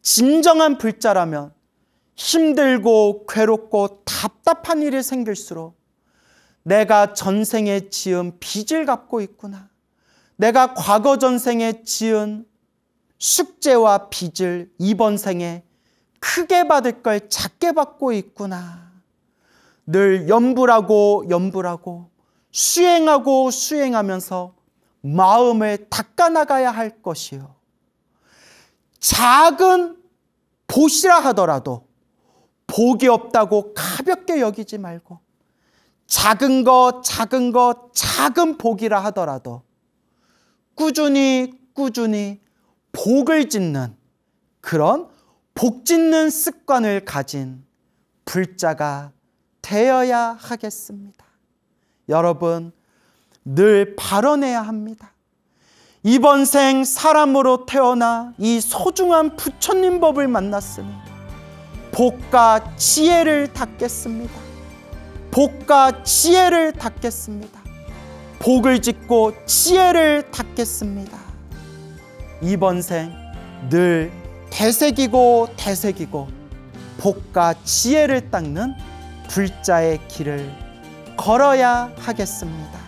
진정한 불자라면 힘들고 괴롭고 답답한 일이 생길수록 내가 전생에 지은 빚을 갚고 있구나, 내가 과거 전생에 지은 숙제와 빚을 이번 생에 크게 받을 걸 작게 받고 있구나, 늘 염불하고 수행하면서 마음을 닦아나가야 할 것이요, 작은 보시라 하더라도 복이 없다고 가볍게 여기지 말고, 작은 작은 복이라 하더라도 꾸준히 복을 짓는 그런 복 짓는 습관을 가진 불자가 되어야 하겠습니다. 여러분, 늘 발언해야 합니다. 이번 생 사람으로 태어나 이 소중한 부처님 법을 만났으니 복과 지혜를 닦겠습니다. 복과 지혜를 닦겠습니다. 복을 짓고 지혜를 닦겠습니다. 이번 생 늘 되새기고 되새기고 복과 지혜를 닦는 불자의 길을 걸어야 하겠습니다.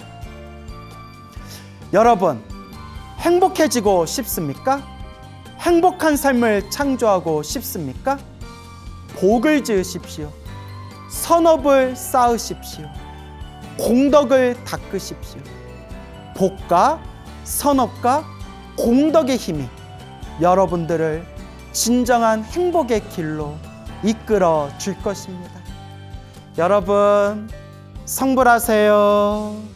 여러분, 행복해지고 싶습니까? 행복한 삶을 창조하고 싶습니까? 복을 지으십시오. 선업을 쌓으십시오. 공덕을 닦으십시오. 복과 선업과 공덕의 힘이 여러분들을 진정한 행복의 길로 이끌어 줄 것입니다. 여러분, 성불하세요.